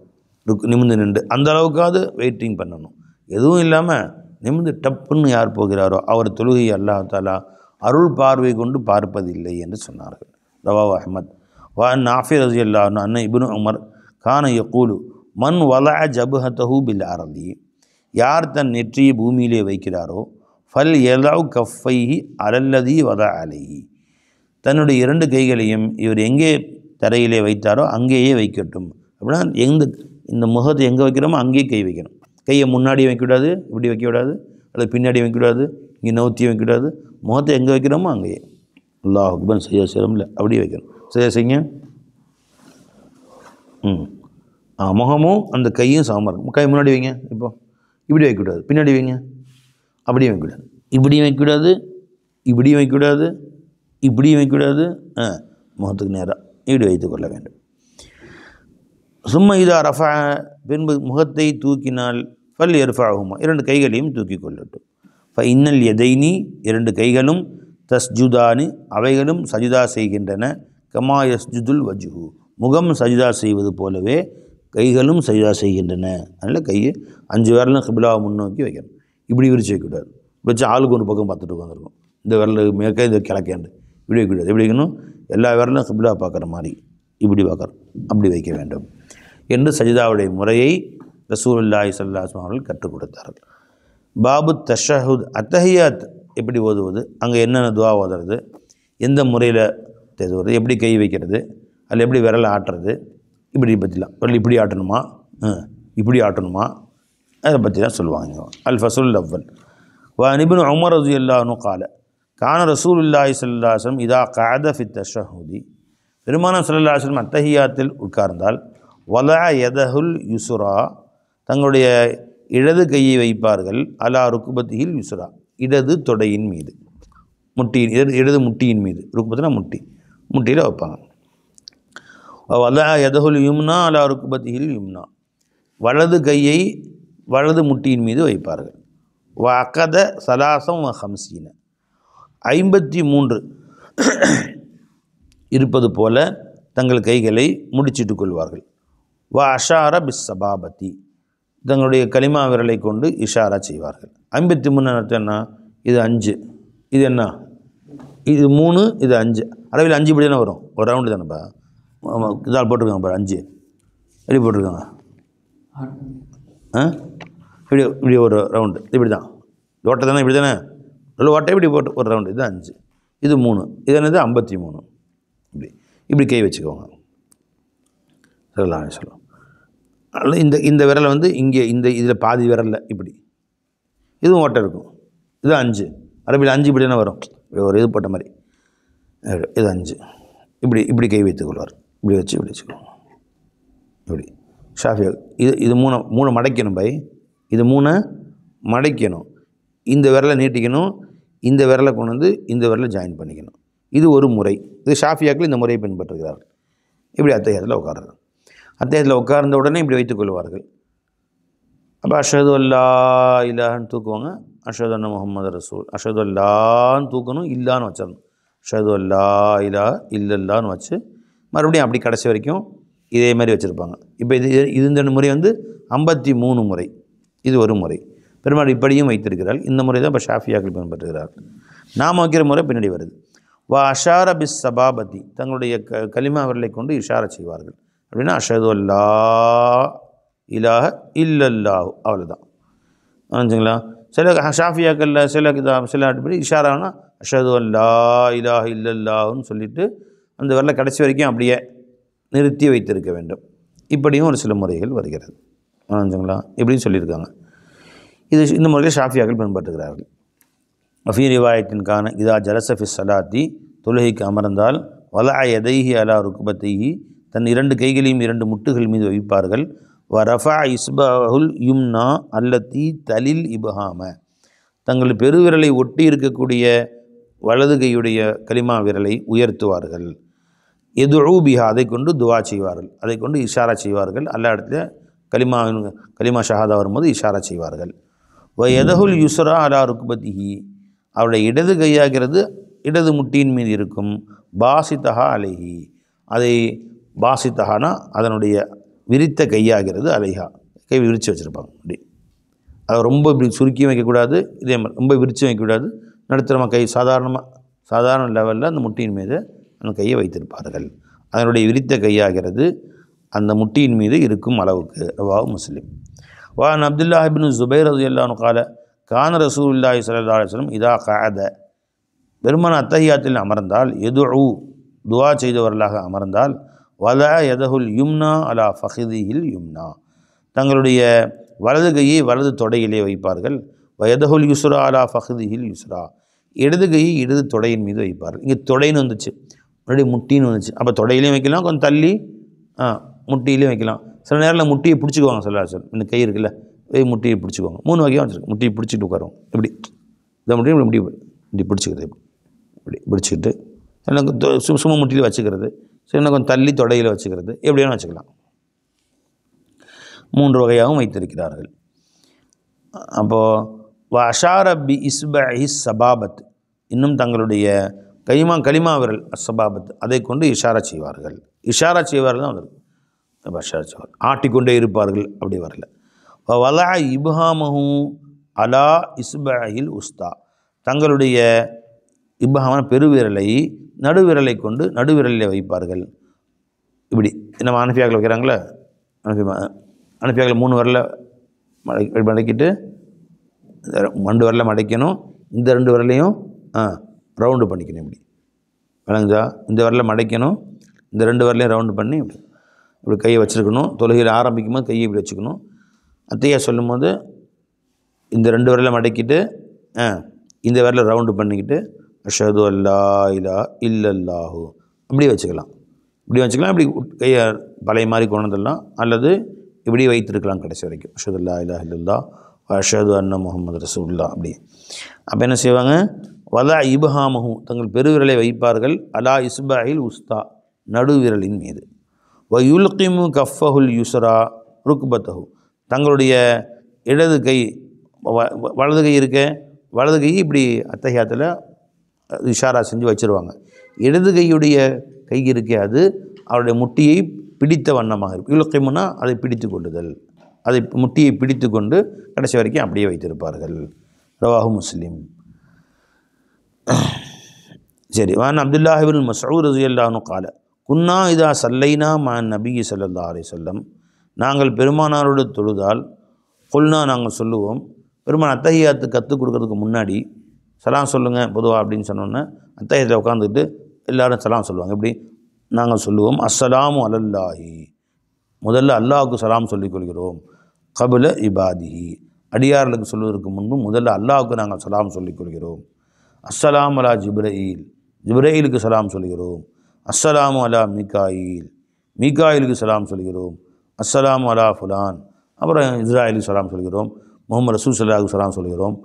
நிமிந்து நின்று அந்த அளவுக்காவது வெயிட்டிங் பண்ணணும். எதுவும் இல்லாமல் நிமிந்து டப்புன்னு யார் போகிறாரோ அவர் தொழுகை அல்லாஹ் தஆலா அருள் பார்வை கொண்டு பார்ப்பதில்லை என்று சொன்னார்கள். ரவாஹு அஹ்மத். வஅன் நாஃபி ரலியல்லாஹு அன்ஹு அன்ன இப்னு உமர் கான யகூலு மன் வலஅ ஜபஹதஹு பில் அர்தி. யார் தன் நெற்றியை பூமியிலே வைக்கிறாரோ ஃபல் யலஉ கஃபைஹி அலல்லதி வதஅ அலைஹி. தன்னுடைய 2 கைகளையும் இவர் எங்கே தரையிலே வைத்தாரோ அங்கேயே வைக்கட்டும். அப்படின்னா இந்த முகத்தை எங்கே வைக்கிறோமோ அங்கேயே கை வைக்கணும். கையை முன்னாடி வைக்கக்கூடாது, இப்படி வைக்கக்கூடாது, அல்லது பின்னாடி வைக்கக்கூடாது, இங்கே நவுத்தி வைக்கக்கூடாது. முகத்தை எங்கே வைக்கிறோமோ அங்கேயே. அல்லாஹ் அக்பர் செய்ய சிரமில்லை அப்படியே வைக்கணும். செய்யுங்க. முகமும் அந்த கையும் சமமாக இருக்கும். கை முன்னாடி வைங்க. இப்போ இப்படி வைக்கக்கூடாது, பின்னாடி வைங்க, அப்படியே வைக்கக்கூடாது, இப்படியும் வைக்கக்கூடாது, இப்படியும் வைக்கக்கூடாது, இப்படியும் வைக்கக்கூடாது. முகத்துக்கு நேராக இப்படி வைத்துக் கொள்ள வேண்டும். சும்மா இதா ரஃபா பின்பு முகத்தை தூக்கினால் ஃபல் எர்ஃபாஹுமா 2 கைகளையும் தூக்கி கொள்ளட்டும். இன்னல் எதைனி 2 கைகளும் தஸ்ஜுதானி அவைகளும் சஜிதா செய்கின்றன. கமா யஸ்ஜுதுல் வஜ்ஹு முகம் சஜிதா செய்வது போலவே கைகளும் சஜிதா செய்கின்றன. அதனால் கையை 5 விரலும் கிபிலாவை முன்னோக்கி வைக்கணும். இப்படி விரிச்சு வைக்கக்கூடாது. வச்சு ஆளுக்கு ஒரு பக்கம் பார்த்துட்டு உட்காந்துருக்கும். இந்த விரல் மேற்கே இந்த கிழக்கேண்டு இப்படி வைக்கக்கூடாது. எப்படி வைக்கணும்? எல்லா விரலும் கிபிலா பார்க்குற மாதிரி இப்படி பார்க்குறோம், அப்படி வைக்க வேண்டும் என்று சஜிதாவுடைய முறையை ரசூலுல்லாஹி ஸல்லல்லாஹு அலைஹி வஸல்லம் அவர்கள் கற்றுக் கொடுத்தார்கள். பாபு தஷஹுத் அத்தஹியாத் எப்படி ஓதுவது, அங்கே என்னென்ன துவா ஓதுறது, எந்த முறையில் தேதுவது, எப்படி கை வைக்கிறது, அதில் எப்படி விரலை ஆட்டுறது, இப்படி பற்றிலாம் விரல் இப்படி ஆட்டணுமா இப்படி ஆட்டணுமா அதை பற்றிலாம் சொல்லுவாங்க. அல் ஃபஸ்லுல் அவ்வல். வஅன் இப்னு உமர் ரலியல்லாஹு அன்ஹு قال கான ரசூலுல்லாஹி ஸல்லல்லாஹு அலைஹி வஸல்லம் இதா கஅத ஃபி தஷஹுதி. பெருமானார் ஸல்லல்லாஹு அலைஹி வஸல்லம் அத்தஹியாத்தில் உட்கார்ந்தால் வலஅ யதஹுல் யுஸ்ரா தங்களுடைய இடது கையை வைப்பார்கள். அலா ருக்குபத்திஹில் யுஸ்ரா இடது தொடையின் மீது, முட்டியின் இடது முட்டியின் மீது. ருக்குபத்தினா முட்டியில் வைப்பாங்க. வலஅ யதஹுல் யும்னா அலா ருக்குபத்திஹில் யும்னா வலது கையை வலது முட்டியின் மீது வைப்பார்கள். வ அகத சலாசம் வ ஹம்சீன 53 இருப்பது போல தங்கள் கைகளை முடிச்சிட்டு கொள்வார்கள். அஷார பிஸ் சபாபதி, தங்களுடைய கலிமா விரலை கொண்டு இஷாரா செய்வார்கள். 53 அர்த்தம் என்ன? இது 5, இது என்ன? இது 3, இது 5. அளவில் 5 இப்படி தானே வரும், ஒரு ரவுண்டு தானேப்பா. இதால் போட்டிருக்காங்க பாரு, 5 எப்படி போட்டிருக்காங்க? இப்படி இப்படி ஒரு ரவுண்டு, இப்படி தான் ஓட்டை தானே, இப்படி தானே ஓட்டை, இப்படி போட்டு ஒரு ரவுண்டு, இது 5, இது 3, இது என்னது 53. இப்படி இப்படி கை வச்சுக்கோங்க. சொல்லலாம் சொல்லுவோம். அதில் இந்த விரலை வந்து இங்கே இதில் பாதி விரலில் இப்படி, இதுவும் ஓட்டை இருக்கும். இது 5, அரபியில் 5 இப்படி தானே வரும், இப்படி ஒரு இது போட்ட மாதிரி. இது 5, இப்படி கை வைத்துக் கொள்வார். இப்படி வச்சுக்கோங்க. இப்படி ஷாஃபியா இது 3 மடைக்கணும் பை, இது 3 மடைக்கணும். இந்த விரலை நீட்டிக்கணும், இந்த விரலை கொண்டு வந்து இந்த விரலை ஜாயின் பண்ணிக்கணும். இது ஒரு முறை. இது ஷாஃபியாக்கள் இந்த முறையை பின்பற்றுகிறார்கள். இப்படி அத்தஹியாத்தில் உட்கார்றது. அத்தஹியாத்தில் உட்கார்ந்த உடனே இப்படி வைத்துக் கொள்வார்கள். அப்போ அஷ்ஹது அல்லா இலாஹன்னு தூக்குவாங்க, அஷ்ஹது அன்ன முஹம்மது ரசூல், அஷ்ஹது அல்லான்னு தூக்கணும், இல்லான்னு வச்சிடணும். அஷ்ஹது அல்லா இலாஹ இல்லல்லான்னு வச்சு மறுபடியும் அப்படி கடைசி வரைக்கும் இதே மாதிரி வச்சுருப்பாங்க. இப்போ இந்த முறை வந்து 53 முறை, இது ஒரு முறை. பெருமாள் இப்படியும் வைத்திருக்கிறார். இந்த முறை தான் இப்போ ஷாஃபியாக்கள் பின்பற்றுகிறார்கள். நாம் வைக்கிற முறை பின்னாடி வருது. அஷார பிஸ் சபாபதி, தங்களுடைய கலிமா விரலை கொண்டு இஷாரா செய்வார்கள். அப்படின்னா அஷ்ஹது அல்லா இலாஹ இல்லல்லாஹு, அவ்வளோதான். புரிஞ்சுங்களா? சில ஷாஃபியாக்களில் சில அப்படி இஷாரானா அஷ்ஹது அல்லா இலாஹ இல்லல்லாஹுன்னு சொல்லிவிட்டு அந்த விரலை கடைசி வரைக்கும் அப்படியே நிறுத்தி வைத்திருக்க வேண்டும். இப்படியும் ஒரு சில முறைகள் வருகிறது. புரிஞ்சுங்களா? இப்படின்னு சொல்லியிருக்காங்க. இந்த முறையில் ஷாஃபியாக்கள் பின்பற்றுகிறார்கள். அஃபீ ரிவாயத்தின் கான இதா ஜலசஃபி சலாத்தி, தொழுகைக்கு அமர்ந்தால் வலா யதைஹி அலா ருக்பத்தைஹி, தன் 2 கைகளையும் 2 முட்டுகள் மீது வைப்பார்கள். ரஃபா இஸ்பஹுல் யும்னா அல்லத்தி தலில் இப்ஹாம, தங்கள் பெருவிரலை ஒட்டி இருக்கக்கூடிய வலது கையுடைய கலிமா விரலை உயர்த்துவார்கள். எதுஉ பிஹா, அதை கொண்டு துவா செய்வார்கள், அதை கொண்டு இஷாரா செய்வார்கள். அல்லா இடத்துல கலிமா ஷஹாதா வரும்போது இஷாரா செய்வார்கள். எதஹுல் யுஸ்ரா அலா ருக்பத்திஹி, அவருடைய இடது கையாகிறது இடது முட்டியின் மீது இருக்கும். பாசித்தஹா அலைஹி, அதை பாசித்தஹானா அதனுடைய விரித்த கையாகிறது. அலைஹா, கை விரித்து வச்சுருப்பாங்க. அப்படி அதை ரொம்ப இப்படி சுருக்கியும் வைக்கக்கூடாது, இதே மாதிரி ரொம்ப விரிச்சும் வைக்கக்கூடாது. நடுத்தரமாக கை சாதாரண லெவலில் அந்த முட்டியின் மீது அந்த கையை வைத்திருப்பார்கள். அதனுடைய விரித்த கையாகிறது அந்த முட்டியின் மீது இருக்கும் அளவுக்கு. ரவாஹு முஸ்லிம். வான் அப்துல்லாஹ் இப்னு ஜுபைர் ரலியல்லாஹு அன்ஹு கால கான ரசூலுல்லாஹி ஸல்லல்லாஹு அலைஹி வஸல்லம் இதா கஅத, பெருமான் அத்தஹியாத்தில் அமர்ந்தால், எதுஉ துஆ செய்தவர்களாக அமர்ந்தால், வலா யதஹுல் யும்னா அலா ஃபஹிதிஹில் யும்னா, தங்களுடைய வலது கையை வலது தொடையிலே வைப்பார்கள். வயதஹுல் யுஸ்ரா அலா ஃபஹிதிஹில் யுஸ்ரா, இடது கையை இடது தொடையின் மீது வைப்பார்கள். இங்கே தொடைன்னு வந்துச்சு, முன்னாடி முட்டின்னு வந்துச்சு. அப்போ தொடையிலையும் வைக்கலாம், கொஞ்சம் தள்ளி முட்டியிலையும் வைக்கலாம். சில நேரத்தில் முட்டியை பிடிச்சிக்குவாங்க. சொல்லாசல் இந்த கை இருக்குல்ல, முட்டியை பிடிச்சிக்குவாங்க. 3 வகையாக வச்சுருக்கு. முட்டியை பிடிச்சிட்டு உட்காருவோம். இப்படி இந்த முட்டியை இப்படி பிடிச்சிக்கிறது, இப்படி பிடிச்சிக்கிட்டு எனக்கு சும்மா முட்டியில் வச்சுக்கிறது. ஸோ இன்னும் கொஞ்சம் தள்ளி தொடையில் வச்சுக்கிறது, எப்படியான வச்சுக்கலாம். 3 வகையாகவும் வைத்திருக்கிறார்கள். அப்போது அஷார பி இஸ்பஹி சபாபத், இன்னும் தங்களுடைய கலிமா விரல் அஸ்ஸபாபத், அதை கொண்டு இஷாரா செய்வார்கள். இஷாரா செய்வார்கள் தான் வந்திருக்கு. இஷாரா செய்வார்கள், ஆட்டிக்கொண்டே இருப்பார்கள், அப்படி வரல. வலா இப்ஹாமஹு அலா இஸ்பஹில் உஸ்தா, தங்களுடைய இப்ஹாமான பெருவிரலை நடுவிரலை கொண்டு நடுவிரலில் வைப்பார்கள். இப்படி நம்ம அனுப்பியாக்கள் வைக்கிறாங்களே, அனுப்பியாக்கள் 3 விரலை மடக்கிட்டு 2 விரலை மடைக்கணும், இந்த 2 விரலையும் ரவுண்டு பண்ணிக்கணும். இப்படி விளங்குதா? இந்த விரலை மடைக்கணும், இந்த 2 விரலையும் ரவுண்டு பண்ணி இப்படி கையை வச்சுருக்கணும். தொழுகையில் ஆரம்பிக்கும் போது கையை இப்படி வச்சுக்கணும். அத்தையா சொல்லும் போது இந்த 2 விரலை மடக்கிட்டு இந்த விரலை ரவுண்டு பண்ணிக்கிட்டு அஷ்ஹது அல்லா இலாஹ இல்லல்லாஹு அப்படி வச்சுக்கலாம். இப்படி கையை பழைய மாதிரி கொண்டு வந்துடலாம், அல்லது இப்படி வைத்திருக்கலாம் கடைசி வரைக்கும். அஷ்ஹது அல்லா இலாஹ இல்லல்லாஹ் அஷ்ஹது அன்ன முஹம்மது ரசூலுல்லாஹ். அப்படி அப்போ என்ன செய்வாங்க? வலா இப்ஹாமஹு, தங்கள் பெருவிரலை வைப்பார்கள். அலா இஸ்பஹில் உஸ்தா, நடுவிரலின் மீது. வயுல்கிமு கஃபஹுல் யுஸ்ரா ருக்பத்தஹு, தங்களுடைய இடது கை வலது கை இருக்க வலது கை இப்படி அத்தஹியாத்தில் இஷாரா செஞ்சு வச்சுருவாங்க. இடது கையுடைய கை இருக்கே, அது அவருடைய முட்டியை பிடித்த வண்ணமாக இருக்கும். யுல்கிமுனா அதை பிடித்து கொள்ளுதல், அதை முட்டியை பிடித்து கொண்டு கடைசி வரைக்கும் அப்படியே வைத்திருப்பார்கள். ரவாஹு முஸ்லிம். சரி. வான் அப்துல்லாஹ் இப்னு மஸ்ஊத் ரலியல்லாஹு அன்ஹு قال குன்னா இதா சல்லைனா மா நபி ஸல்லல்லாஹு அலைஹி வஸல்லம், நாங்கள் பெருமானாரோடு தொழுதால் குல்னா நாங்கள் சொல்லுவோம், பெருமான் அத்தஹியாத்து கற்றுக் கொடுக்கறதுக்கு முன்னாடி சலாம் சொல்லுங்கள் பொதுவாக அப்படின்னு சொன்னோன்னே அத்தஹியத்தில் உட்காந்துக்கிட்டு எல்லோரும் சலாம் சொல்லுவாங்க. எப்படி? நாங்கள் சொல்லுவோம் அஸ்ஸலாமு அலல்லாஹி, முதல்ல அல்லாஹுக்கு சலாம் சொல்லிக் கொள்கிறோம். கபுல இபாதிஹி, அடியார்களுக்கு சொல்வதற்கு முன்பு முதல்ல அல்லாஹுக்கு நாங்கள் சலாம் சொல்லிக் கொள்கிறோம். அஸ்ஸலாம் அலா ஜிப்ரீல், ஜிப்ரீலுக்கு சலாம் சொல்கிறோம். அஸ்ஸலாமு அலா மீகாயில், மீகாயிலுக்கு சலாம் சொல்கிறோம். அஸ்ஸலாமு அலா ஃபுலான், அப்புறம் இஸ்ராயிலுக்கு சலாம் சொல்கிறோம். முகமது ரசூல் ஸல்லல்லாஹு சலாம் சொல்கிறோம்.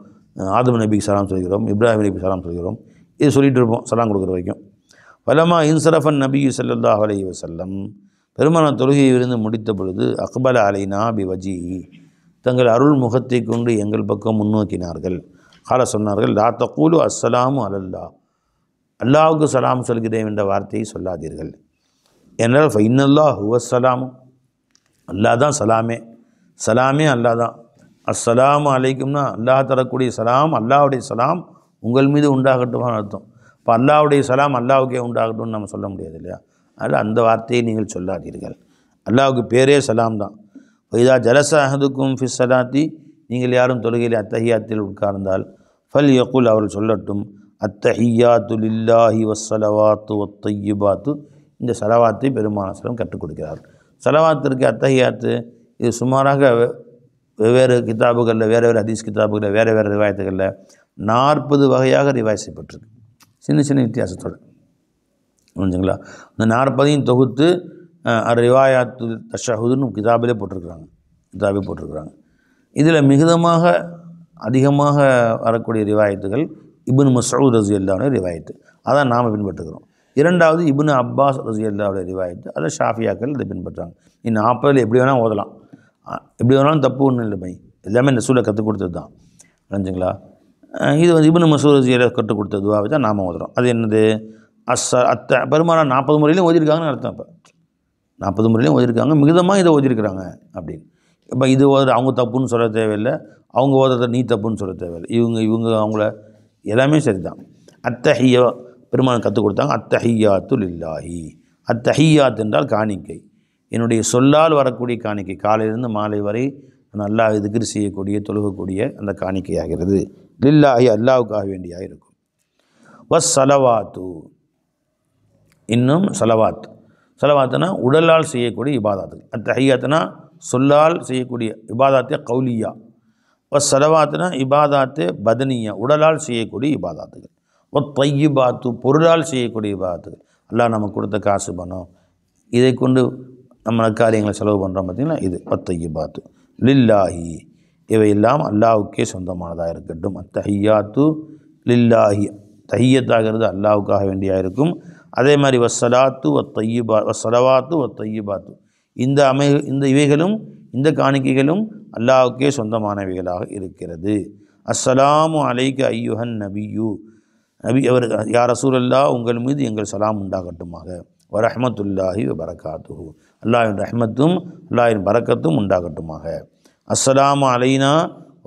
ஆதம் நபிக்கு சலாம் சொல்கிறோம். இப்ராஹிம் நபிக்கு சலாம் சொல்கிறோம். இது சொல்லிகிட்டு இருப்போம் சலாம் கொடுக்குற வரைக்கும். வலமா இன்சரஃபன் நபி ஸல்லல்லாஹு அலைஹி வஸல்லம், பெருமான தொழுகையை இருந்து முடித்த பொழுது அக்பல அலைனா பி வஜீஹி, தங்கள் அருள் முகத்தை கொண்டு எங்கள் பக்கம் முன்னோக்கினார்கள். கால சொன்னார்கள், லா தக்கூலு அஸ்ஸலாமு அலல்லாஹ், அல்லாஹுக்கு சலாம் சொல்கிறேன் என்ற வார்த்தையை சொல்லாதீர்கள். ஏனால் ஃபைனல்லாஹ் ஹுவஸ்ஸலாமு, அல்லாஹ் தான் சலாமே, சலாமே அல்லாஹ் தான். அஸ்ஸலாமு அலைக்கும்னா அல்லாஹ் தரக்கூடிய சலாம், அல்லாஹுடைய சலாம் உங்கள் மீது உண்டாகட்டும்னு அர்த்தம். இப்போ அல்லாஹுடைய சலாம் அல்லாஹுக்கே உண்டாகட்டும்னு நம்ம சொல்ல முடியாது இல்லையா? அதில் அந்த வார்த்தையை நீங்கள் சொல்லாதீர்கள். அல்லாஹுக்கு பேரே சலாம் தான். இதா ஜலச அஹதுக்கும் ஃபிஸ் ஸலாத்தி, நீங்கள் யாரும் தொழுகையில் அத்தஹியாத்தில் உட்கார்ந்தால் ஃபல் யகுல், அவர்கள் சொல்லட்டும் அத்தஹியாத்து லில்லாஹி வஸ்ஸலவாத்து வத்தய்யிபாத்து, இந்த சலவாத்தை பெருமான சலம் கற்றுக் கொடுக்கிறார். சலவாத்திற்கு அத்தஹியாத்து இது சுமாராக வெவ்வேறு கிதாபுகளில், வேறு வேறு ஹதீஸ் கிதாபுகளில், வேறு வேறு ரிவாயத்துகளில் 40 வகையாக ரிவாய் செய்யப்பட்டிருக்கு, சின்ன சின்ன வித்தியாசத்தோடு. புரிஞ்சுங்களா? இந்த 40ஐயும் தொகுத்து ரிவாயாத்து தஷஹுதுன்னு கிதாபிலே போட்டிருக்கிறாங்க. இதில் மிகுதமாக அதிகமாக வரக்கூடிய ரிவாயத்துகள் இப்னு மஸ்ஊத் ரலியல்லாஹு அன்ஹு ரிவாயத்து, அதான் நாம் பின்பற்றுகிறோம். இரண்டாவது இப்னு அப்பாஸ் ரலியல்லாஹு ரிவாயத்து, அதை ஷாஃபியாக்கள் இதை பின்பற்றுறாங்க. நீ 40 எப்படி வேணால் ஓதலாம், எப்படி வேணாலும் தப்பு ஒன்றும் இல்லை பை, எல்லாமே ரசூலை கற்றுக் கொடுத்தது தான். புரிஞ்சுங்களா? இது வந்து இப்னு மஸ்ஊத் ரலியல்லாஹு கற்றுக் கொடுத்த துவாவை தான் நாம் ஓதுறோம். அது என்னது? பெருமானார் 40 முறையிலையும் ஓதிருக்காங்கன்னு அர்த்தம். இப்போ 40 முறையிலையும் ஓதிருக்காங்க, மிகுதமாக இதை ஓதிருக்கிறாங்க அப்படின்னு. இப்போ இது அவங்க தப்புன்னு சொல்ல தேவையில்லை, அவங்க ஓதுறதை நீ தப்புன்னு சொல்ல தேவையில்லை. இவங்க அவங்கள எல்லாமே சரி தான். அத்தஹியா பெருமான் கற்றுக் கொடுத்தாங்க. அத்தஹியாத்து லில்லாஹி, அத்தஹியாத் என்றால் காணிக்கை, என்னுடைய சொல்லால் வரக்கூடிய காணிக்கை, காலையிலிருந்து மாலை வரை அல்லாஹ் திக்ர் செய்யக்கூடிய தொழுகக்கூடிய அந்த காணிக்கையாகிறது. லில்லாஹி, அல்லாஹுக்காக வேண்டியாக இருக்கும். வஸ்ஸலவாத்து, இன்னும் சலவாத்துனா உடலால் செய்யக்கூடிய இபாதாத்துகள். அத்தஹியாத்துனா சொல்லால் செய்யக்கூடிய இபாதாத்தே கௌலியா, வஸ்ஸலவாத்துனா இபாதாத்தே பதனியா, உடலால் செய்யக்கூடிய இபாதாத்துகள். வத்தய்யிபாத்து, பொருளால் செய்யக்கூடிய இபாதாத்துகள். அல்லாஹ் நமக்கு கொடுத்த காசு பணம், இதை கொண்டு நம்ம காரியங்களை செலவு பண்ணுறோம் பார்த்திங்கன்னா, இது வத்தய்யிபாத்து. லில்லாஹி, இவையெல்லாம் அல்லாஹுக்கே சொந்தமானதாக இருக்கட்டும். அத்தஹியாத்து லில்லாஹி, தஹியத்தாகிறது அல்லாஹுக்காக வேண்டியாக இருக்கும். அதே மாதிரி வஸ்ஸலாத்து வஸ்ஸலவாத்து வத்தய்யிபாத்து, இந்த இவைகளும் இந்த காணிக்கைகளும் அல்லாஹுக்கே சொந்தமானவைகளாக இருக்கிறது. அஸ்ஸலாமு அலைக்க ஐயுஹன் நபியு, நபி அவர் யா ரசூலல்லாஹ், உங்கள் மீது எங்கள் சலாம் உண்டாகட்டுமாக. வரஹ்மத்துல்லாஹி வபரகாத்துஹு, அல்லாஹ்வின் ரஹ்மத்தும் அல்லாஹ்வின் பரக்கத்தும் உண்டாகட்டுமாக. அஸ்ஸலாமு அலைனா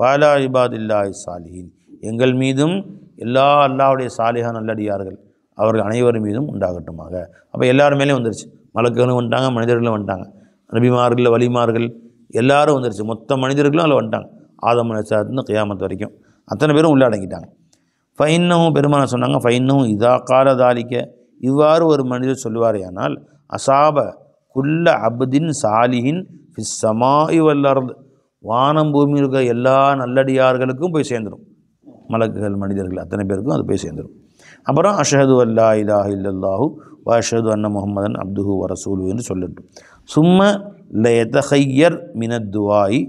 வஅலா இபாதில்லாஹி ஸாலிஹீன், எங்கள் மீதும் எல்லா அல்லாஹ்வுடைய சாலிஹான் நல்லடியார்கள் அவர்கள் அனைவரும் மீதும் உண்டாகட்டுமாக. அப்போ எல்லார் மேலேயும் வந்துருச்சு, மலக்குகளும் வந்துட்டாங்க, மனிதர்களும் வந்துட்டாங்க, நபிமார்கள் வலிமார்கள் எல்லாரும் வந்துருச்சு, மொத்த மனிதர்களும் அதில் வந்துட்டாங்க. ஆதம் அலைஹிஸ்ஸலாத்துலேருந்து கியாமத் வரைக்கும் அத்தனை பேரும் உள்ளே அடங்கிட்டாங்க. ஃபைன்னஹும், பெருமான சொன்னாங்க, ஃபைன்னஹும் இதா கால தாலிக்க, இவ்வாறு ஒரு மனிதர் சொல்லுவாரேயானால் அசாப குல்ல அப்தின் சாலிஹின் ஃபிஸ் ஸமாஇ வல் அர்த், வானம் பூமியில் இருக்கிற எல்லா நல்லடியார்களுக்கும் போய் சேர்ந்துடும், மலக்குகள் மனிதர்கள் அத்தனை பேருக்கும் அது போய் சேர்ந்துடும். அப்புறம் அஷ்ஹது அல்லா இலாஹ இல்லல்லாஹு வ அஷ்ஹது அன்ன முஹம்மதன் அப்துஹு வ ரசூலுஹு என்று சொல்லட்டும். சும்ம லயதஹய்யர் மினத் துஆஇ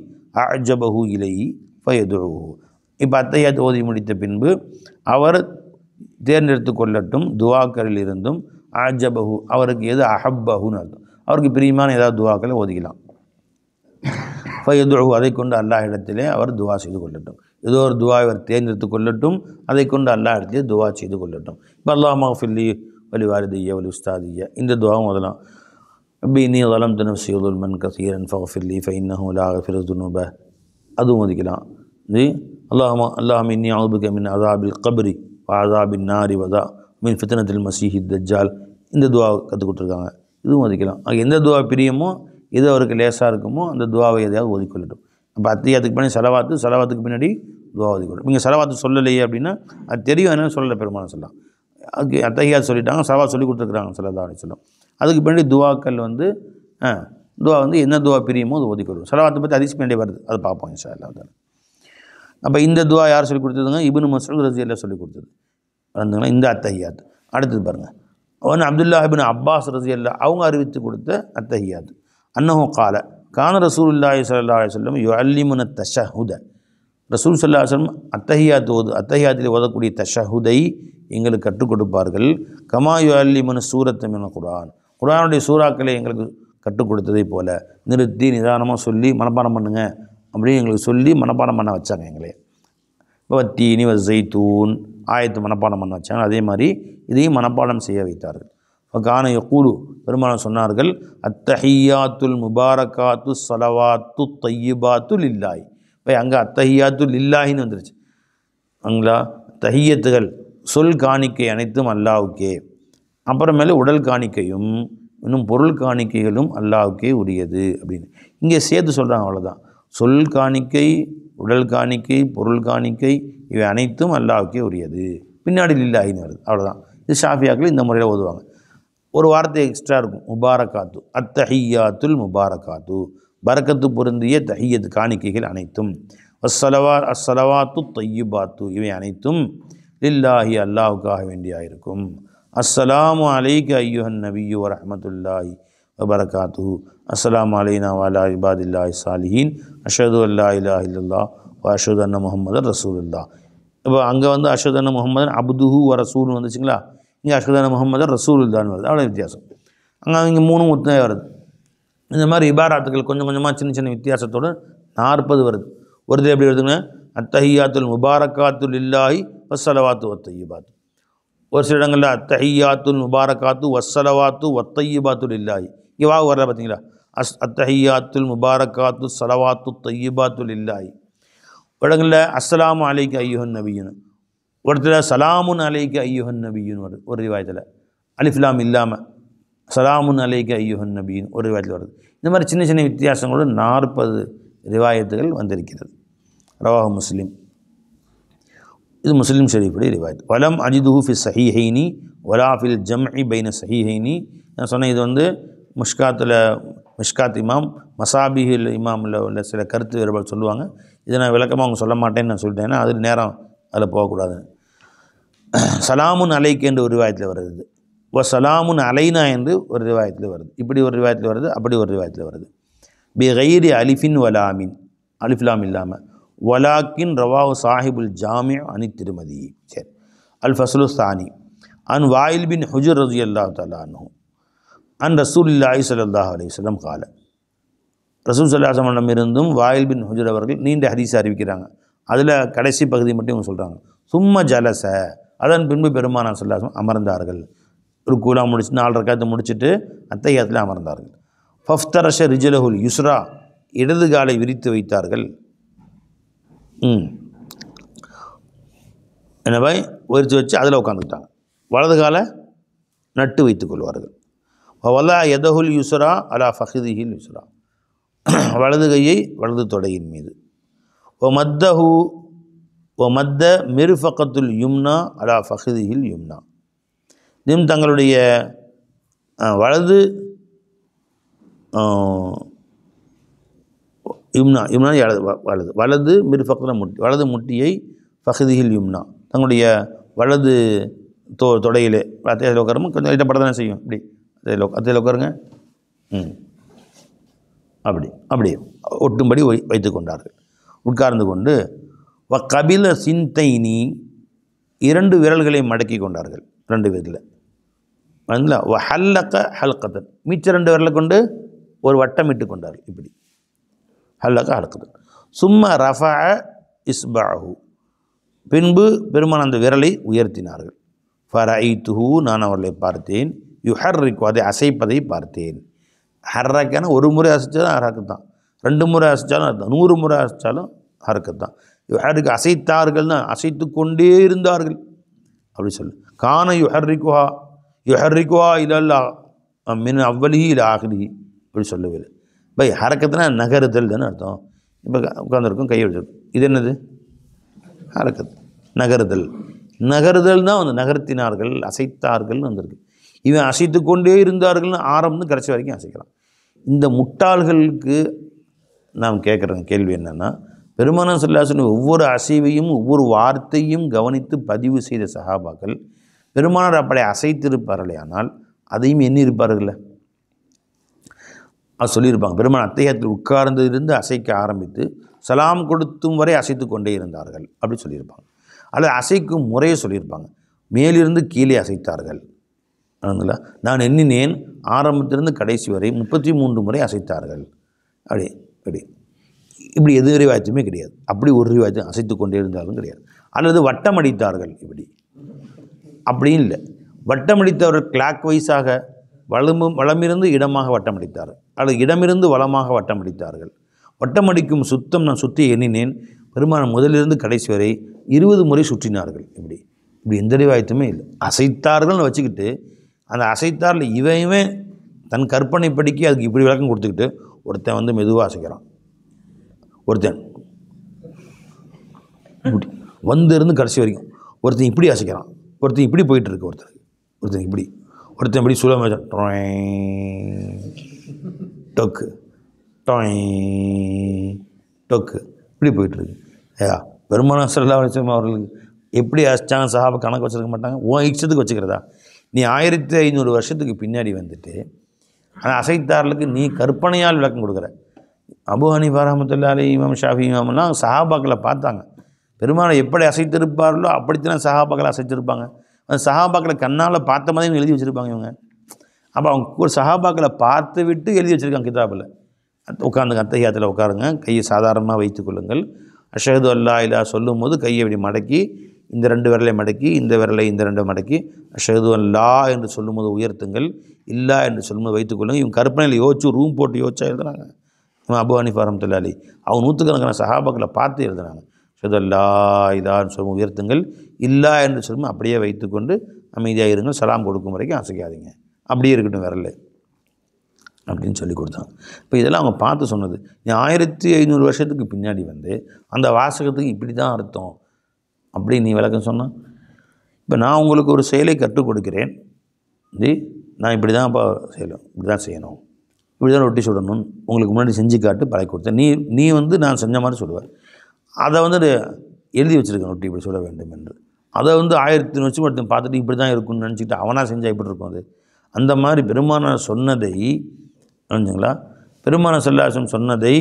அஅஜபஹு இலைஹி ஃபயதுஹு. இப்போ அத்தஹியாத் ஓதி முடித்த பின்பு அவர் தேர்ந்தெடுத்து கொள்ளட்டும் துவாக்களில் இருந்தும் அஅஜபஹு, அவருக்கு எது அஹப்பஹுன்னு அர்த்தம், அவருக்கு பிரியமான ஏதாவது துவாக்களை ஓதிக்கலாம். ஃபயதுஹு, அதை கொண்டு அல்லாஹ் இடத்திலே அவர் துவா செய்து கொள்ளட்டும். ஏதோ ஒரு துவா இவர் தேர்ந்தெடுத்து கொள்ளட்டும், அதை கொண்டு அல்லாஹ் இடத்திலே துவா செய்து கொள்ளட்டும். இப்போ அல்லாஹ் மஃபில்லி வலி வாரிதிய வலி உஸ்தாதிய, இந்த துவாவும் ஓதலாம். ரப்பி இன்னி ظلمت نفسي ظلما كثيرا فاغفر لي فإنه لا يغفر الذنوب அதுவும் ஓதிக்கலாம். இது اللهم إني أعوذ بك من عذاب القبر وعذاب النار ومن فتنة المسيح الدجال. இந்த துவா கற்றுக் கொடுத்துருக்காங்க. இதுவும் ஓதிக்கலாம். எந்த துவா பிரியமோ எது அவருக்கு லேசாக இருக்குமோ அந்த துவாவை எதையாவது ஓதிக்கொள்ளட்டும். அப்போ அத்தியாயத்துக்கு பின்னாடி செலவாத்துக்கு பின்னாடி துவா ஓதிக்கொள்ளும். நீங்கள் செலவாத்து சொல்லலையே அப்படின்னா அது தெரியும், என்னென்னு சொல்லலை பெருமானம் சொல்லலாம். அதுக்கு அத்தஹியாத் சொல்லிட்டாங்க, செலவாத் சொல்லி கொடுத்துருக்குறாங்க ஸல்லல்லாஹு அலைஹி வஸல்லம். அதுக்கு பின்னாடி துவாக்கள் துவா என்ன துவா பிரியுமோ அது ஓதிக்கொள்ளும். செலவாத்தை பற்றி ஹதீஸ் பின்னாடி வருது, அதை பார்ப்போம் இன்ஷா அல்லாஹ். அப்போ இந்த துவா யார் சொல்லிக் கொடுத்ததுங்க? இப்னு மஸ்ஊத் ரலியல்லாஹு சொல்லிக் கொடுத்தது வந்துங்களா இந்த அத்தஹியாத். அடுத்தது பாருங்கள், அவன் அப்துல்லாஹ் இப்னு அப்பாஸ் ரலியல்லாஹு அவங்க அறிவித்து கொடுத்த அத்தஹியாத். அன்னஹு கால கான ரசூலுல்லாஹி ஸல்லல்லாஹு அலைஹி வஸல்லம் யுஅல்லிமுன தஷஹுத. ரசூல் ஸல்லல்லாஹு அலைஹி வஸல்லம் அத்தஹியாத்தில் ஓதக்கூடிய தஷஹுதை எங்களுக்கு கற்றுக் கொடுப்பார்கள். கமா யுஅல்லிமுன சூரத்த மினல் குர்ஆன், குர்ஆனுடைய சூறாக்களை எங்களுக்கு கற்றுக் கொடுத்ததை போல நிறுத்தி நிதானமாக சொல்லி மனப்பாடம் பண்ணுங்க அப்படின்னு எங்களுக்கு சொல்லி மனப்பாடம் பண்ண வச்சாங்க. எங்களே வத்தீனி வஸைத்தூன் ஆயத்து மனப்பாடம் பண்ண வச்சாங்க. அதே மாதிரி இதையும் மனப்பாடம் செய்ய வைத்தார்கள். கான யகூலு பெருமானார் சொன்னார்கள், அத்தஹியாத்துல் முபாரகாத்து ஸலவாத்து தையிபாத்து லில்லாஹி. இப்போ அங்கே அத்தஹியாத்து லில்லாஹின்னு வந்துருச்சு. அங்களா தஹியத்துகள் சொல் காணிக்கை அனைத்தும் அல்லாஹ்வுக்கே, அப்புறமேலே உடல் காணிக்கையும் இன்னும் பொருள் காணிக்கைகளும் அல்லாஹ்வுக்கே உரியது அப்படின்னு இங்கே சேர்த்து சொல்கிறாங்க. அவ்வளோதான். சொல் காணிக்கை, உடல் காணிக்கை, பொருள் காணிக்கை இவை அனைத்தும் அல்லாஹ்வுக்கே உரியது. பின்னாடி லில்லாஹின்னு வருது. அவ்வளோதான். இது ஷாஃபியாக்கள் இந்த முறையில் ஓதுவாங்க. ஒரு வார்த்தை எக்ஸ்ட்ரா இருக்கும், முபாரக்காத்து. அத்தஹியாத்துல் முபாரக்காத்து, பரக்கத்து பொருந்திய தஹியத் காணிக்கைகள் அனைத்தும். அஸ்ஸலவாத்து தையிபாத்து இவை அனைத்தும் லில்லாஹி அல்லாஹுக்காக வேண்டியாயிருக்கும். அஸ்ஸலாமு அலைக்க ஐயுஹன் நபியு வரஹ்மத்துல்லாஹி வபரகாத்துஹு. அஸ்ஸலாமு அலைனா வஅலா இபாதில்லாஹி ஸாலிஹீன். அஷ்ஹது அல்லா இலாஹ இல்லல்லாஹ் வ அஷ்ஹது அன்ன முஹம்மதன் ரசூலுல்லாஹ். இப்போ அங்கே அஷ்ஹது அன்ன முஹம்மதன் அப்துஹு வ ரசூல்னு வந்துச்சுங்களா? இங்கே அஷ்ஹது அன்ன முஹம்மதன் ரசூலுல்லாஹ்னு வருது. அவ்வளோ வித்தியாசம். இங்கே 3 ஒத்துணையாக வருது. இந்த மாதிரி இபாராத்துக்கள் கொஞ்சம் கொஞ்சமாக சின்ன சின்ன வித்தியாசத்தோடு 40 வருது. ஒரு எப்படி வருதுங்க? அத்தஹியாத்துல் முபாரக்காத்து லில்லாஹி வஸ்ஸலவாத்து வத்தையிபாத்து. ஒரு சில இடங்களில் அத்தஹியாத்துல் முபாரக்காத்து வஸ்ஸலவாத்து வத்தையிபாத்து லில்லாஹி. இங்கே வாங்க வரல பார்த்தீங்களா? அத்தஹியாத்துல் முபாரக்காத்து ஸலவாத்து தையிபாத்து லில்லாஹி. ஒரு இடங்களில் அஸ்ஸலாமு அலைக்க ஐயுஹன் நபியுன்னு, ஒரு இடத்துல சலாமுன் அலைக்க ஐயுஹன் நபியுன்னு வருது. ஒரு ரிவாயத்தில் அலிஃப்லாம் இல்லாமல் சலாமுன் அலைக்க ஐயுஹன் நபின்னு ஒரு ரிவாயத்தில் வருது. இந்த மாதிரி சின்ன சின்ன வித்தியாசங்களோடு 40 ரிவாயத்துகள் வந்திருக்கிறது. ரவாஹு முஸ்லிம். இது முஸ்லிம் ஷரீஃபுடைய ரிவாயத். வலம் அஜிதுஹு ஃபி ஸஹீஹைனி வலா ஃபில் ஜம்இ பைன ஸஹீஹைனி. நான் சொன்னேன், இது மிஷ்காத் இமாம் மசாபிஹில் இமாமில் உள்ள சில கருத்து வேறுபாடு சொல்லுவாங்க. இதை நான் விளக்கமாக அவங்க சொல்ல மாட்டேன்னு நான் சொல்லிட்டேன். ஏன்னா அது நேரம் அதில் போகக்கூடாது. சலாமுன் அலைக்கு என்று ஒரு ரிவாயத்தில் வருது. சலாமுன் அலைனா என்று ஒரு ரிவாயத்தில் வருது. இப்படி ஒரு ரிவாயத்தில் வருது, அப்படி ஒரு ரிவாயத்தில் வருது. பி கைரி அலிஃபின் வலாமின், அலிஃப்லாம் இல்லாமல். வலாக்கின் ரவாஹு சாஹிபுல் ஜாமி அனி திருமதி. சரி. அல் ஃபஸ்லு சானி அன் வாயில் பின் ஹுஜர் ரலியல்லாஹு தஆலா அன்ஹு அன் ரசூலுல்லாஹி ஸல்லல்லாஹு அலைஹி வஸல்லம் கால. ரசூல் ஸல்லல்லாஹு அலைஹி வஸல்லம் இருந்தும் வாயில் பின் ஹுஜர் அவர்கள் நீண்ட ஹதீஸ் அறிவிக்கிறாங்க. அதில் கடைசி பகுதி மட்டும் இவங்க சொல்கிறாங்க. சும்ம ஜலச, அதன் பின்பு பெருமானார் ஸல்லல்லாஹு அலைஹி வஸல்லம் அமர்ந்தார்கள். ஒரு கூலா முடிச்சு 4 ரக்காத்து முடிச்சுட்டு அத்தஹியாத்தில் அமர்ந்தார்கள். ஃபஃப்தரஷ ரிஜலஹுல் யுஸ்ரா, இடது காலை விரித்து வைத்தார்கள். எனவே விரித்து வச்சு அதில் உட்காந்துக்கிட்டாங்க. வலது காலை நட்டு வைத்துக் கொள்வார்கள். வலா யதஹுல் யுஸ்ரா அலா ஃபஹிதிஹில் யுஸ்ரா, வலது கையை வலது தொடையின் மீது. மத்த மிர்ஃபகத்துல் யும்னா அலா ஃபஹிதிஹில் யும்னா, இன்னும் தங்களுடைய வலது யும்னா வலது மிர்ஃபக்ல முட்டி, வலது முட்டியை ஃபஹிதிஹில் யும்னா, தங்களுடைய வலது தொடையிலே அத்தையில் உட்காரமும் கொஞ்சம் லைட்டாக படம் தானே செய்யும். இப்படி அத்தையில் உட்காருங்க. அப்படி ஒட்டும்படி வைத்து கொண்டார்கள். உட்கார்ந்து கொண்டு கபில சிந்தைனி, 2 விரல்களை மடக்கி கொண்டார்கள். 2 விரலில் ஹல்லக்க ஹல்கத்தன், மிச்ச 2 விரலை கொண்டு ஒரு வட்டமிட்டு கொண்டார்கள். இப்படி ஹல்லக்க ஹல்கத்தன். சும்ம ரஃபஅ இஸ்பஅஹு, பின்பு பெருமான் அந்த விரலை உயர்த்தினார்கள். ஃபரஐத்துஹு, நான் அவர்களை பார்த்தேன். யுஹர்ரிக்கு, அதை அசைப்பதை பார்த்தேன். ஹர்ரக்கான ஒரு முறை அசைச்சாலும் ஹரக்கு தான், 2 முறை அசைச்சாலும் அர்த்தம், 100 முறை அசைச்சாலும் ஹரக்கு தான். யுஹர்ரிக்கு அசைத்தார்கள் தான், அசைத்து கொண்டே இருந்தார்கள் அப்படி சொல்லு. கான யுஹர்ரிக்குஹா இல்லல்லா மின் அவ்வலிஹி இல்ல ஆஹிரிஹி அப்படி சொல்லவே. பை ஹரக்கத்துனா நகருதல் தானே அர்த்தம். இப்போ உட்காந்துருக்கும், கையை வச்சிருக்கும், இது என்னது? ஹரக்கத், நகருதல். நகருதல் தான் வந்து நகர்த்தினார்கள், அசைத்தார்கள்னு வந்திருக்கு. இவன் அசைத்து கொண்டே இருந்தார்கள்னு ஆரம்பம் கடைசி வரைக்கும் அசைக்கிறான். இந்த முட்டாள்களுக்கு நாம் கேட்குற கேள்வி என்னென்னா, பெருமானார் ஸல்லல்லாஹு அலைஹி வஸல்லம் ஒவ்வொரு அசைவையும் ஒவ்வொரு வார்த்தையும் கவனித்து பதிவு செய்த சஹாபாக்கள் பெருமானார் அப்படி அசைத்திருப்பார்களே, ஆனால் அதையும் எண்ணியிருப்பார்கள். அது சொல்லியிருப்பாங்க. பெருமானார் அத்தைஹியாத்தில் உட்கார்ந்திருந்து அசைக்க ஆரம்பித்து சலாம் கொடுத்தும் வரை அசைத்து கொண்டே இருந்தார்கள் அப்படி சொல்லியிருப்பாங்க. அல்லது அசைக்கும் முறையை சொல்லியிருப்பாங்க. மேலிருந்து கீழே அசைத்தார்கள். அதனால் நான் எண்ணினேன் ஆரம்பத்திலிருந்து கடைசி வரை 33 முறை அசைத்தார்கள் அப்படி அப்படி. இப்படி எது ரிவாயத்துமே கிடையாது. அப்படி ஒரு ரிவாயத்தை அசைத்து கொண்டே இருந்தாலும் கிடையாது. அல்லது வட்டம் அடித்தார்கள் இப்படி அப்படின்னு இல்லை. வட்டம் அடித்தவர்கள் கிளாக் வைஸாக வளமிருந்து இடமாக வட்டம் அடித்தார்கள், அல்லது இடமிருந்து வளமாக வட்டம் அடித்தார்கள். வட்டம் அடிக்கும் சுத்தம் நான் சுற்றி எண்ணினேன். பெருமானார் முதலிருந்து கடைசி வரை 20 முறை சுற்றினார்கள். இப்படி எந்த ரிவாயத்துமே இல்லை. அசைத்தார்கள்னு வச்சுக்கிட்டு அந்த அசைத்தாரில் இவன் தன் கற்பனை படிக்க அதுக்கு இப்படி விளக்கம் கொடுத்துக்கிட்டு ஒருத்தன் வந்து மெதுவாக அசைக்கிறான், ஒருத்தன் இப்படி இருந்து கடைசி வரைக்கும் ஒருத்தன் இப்படி அசைக்கிறான், ஒருத்தன் இப்படி போயிட்டுருக்கு, ஒருத்தன் இப்படி, ஒருத்தன் இப்படி சுலமாக டொக்கு டொக்கு இப்படி போயிட்டுருக்கு. ஐயா பெருமானார் ஸல்லல்லாஹு அலைஹி வஸல்லம் அவர்களுக்கு எப்படி அசைச்சாங்க சஹாபா கணக்கு வச்சுருக்க மாட்டாங்க. உன் இஷ்டத்துக்கு வச்சுக்கிறதா? நீ 1500 வருஷத்துக்கு பின்னாடி வந்துட்டு ஆனால் அசைத்தார்களுக்கு நீ கற்பனையால் விளக்கம் கொடுக்குற. அபூ ஹனீஃபா ரஹ்மத்துல்லாஹி அலைஹி, இமாம் ஷாஃபி இமாமெல்லாம் சஹாபாக்களை பார்த்தாங்க. பெருமானை எப்படி அசைத்திருப்பார்களோ அப்படித்தான் சஹாபாக்களை அசைத்திருப்பாங்க. அந்த சஹாபாக்களை கண்ணால் பார்த்த மாதிரி எழுதி வச்சுருப்பாங்க இவங்க. அப்போ அவங்க ஒரு சஹாபாக்களை பார்த்து விட்டு எழுதி வச்சுருக்காங்க கிதாபில். உட்காந்துங்க, அத்தஹியாத்தில் உட்காருங்க, கையை சாதாரணமாக வைத்துக்கொள்ளுங்கள். அஷ்ஹது அல்லா இலாஹ சொல்லும் போது கையை இப்படி மடக்கி, இந்த 2 விரலை மடக்கி, இந்த விரலை இந்த 2 மடக்கி, அஷ்ஹது அல்லா என்று சொல்லும்போது உயர்த்துங்கள், இல்லா என்று சொல்லும்போது வைத்துக்கொள்ளுங்கள். இவங்க கற்பனையில் யோசிச்சு ரூம் போட்டு யோசிச்சா எழுதுனாங்க. இவன் அபூ ஹனீஃபா ரஹ்மத்துல்லாஹி அலைஹி அவங்க 100கணக்கான சஹாபாக்களை பார்த்து எழுதுனாங்க. அஷ்ஹது அல்லா இலாஹன்னு சொல்லும் உயர்த்துங்கள், இல்லா என்று சொல்லும்போது அப்படியே வைத்துக்கொண்டு அமைதியாக இருங்கள், சலாம் கொடுக்கும் வரைக்கும் அசைக்காதீங்க, அப்படியே இருக்கட்டும் விரல் அப்படின்னு சொல்லி கொடுத்தாங்க. இப்போ இதெல்லாம் அவங்க பார்த்து சொன்னது. நீ 1500 வருஷத்துக்கு பின்னாடி வந்து அந்த வாசகத்துக்கு இப்படி தான் அர்த்தம் அப்படி நீ விளக்கம் சொன்னால், இப்போ நான் உங்களுக்கு ஒரு செயலை கற்றுக் கொடுக்கிறேன், நான் இப்படி தான் அப்போ செய்யணும், இப்படி தான் செய்யணும், இப்படி தான் ரொட்டி சுடணும், உங்களுக்கு முன்னாடி செஞ்சு காட்டு பழக்கி கொடுத்தேன். நீ வந்து நான் செஞ்ச மாதிரி சொல்லுவேன். அதை வந்து எழுதி வச்சுருக்கேன், ரொட்டி இப்படி சுட வேண்டும் என்று. அதை வந்து 1000 வருஷம் ஒருத்தன் பார்த்துட்டு இப்படி தான் இருக்குன்னு நினச்சிக்கிட்டு அவனாக செஞ்சால் எப்படி இருக்கும் அது? அந்த மாதிரி பெருமானார் சொன்னதை நினைஞ்சுங்களா, பெருமானார் ஸல்லல்லாஹு அலைஹி வஸல்லம் சொன்னதை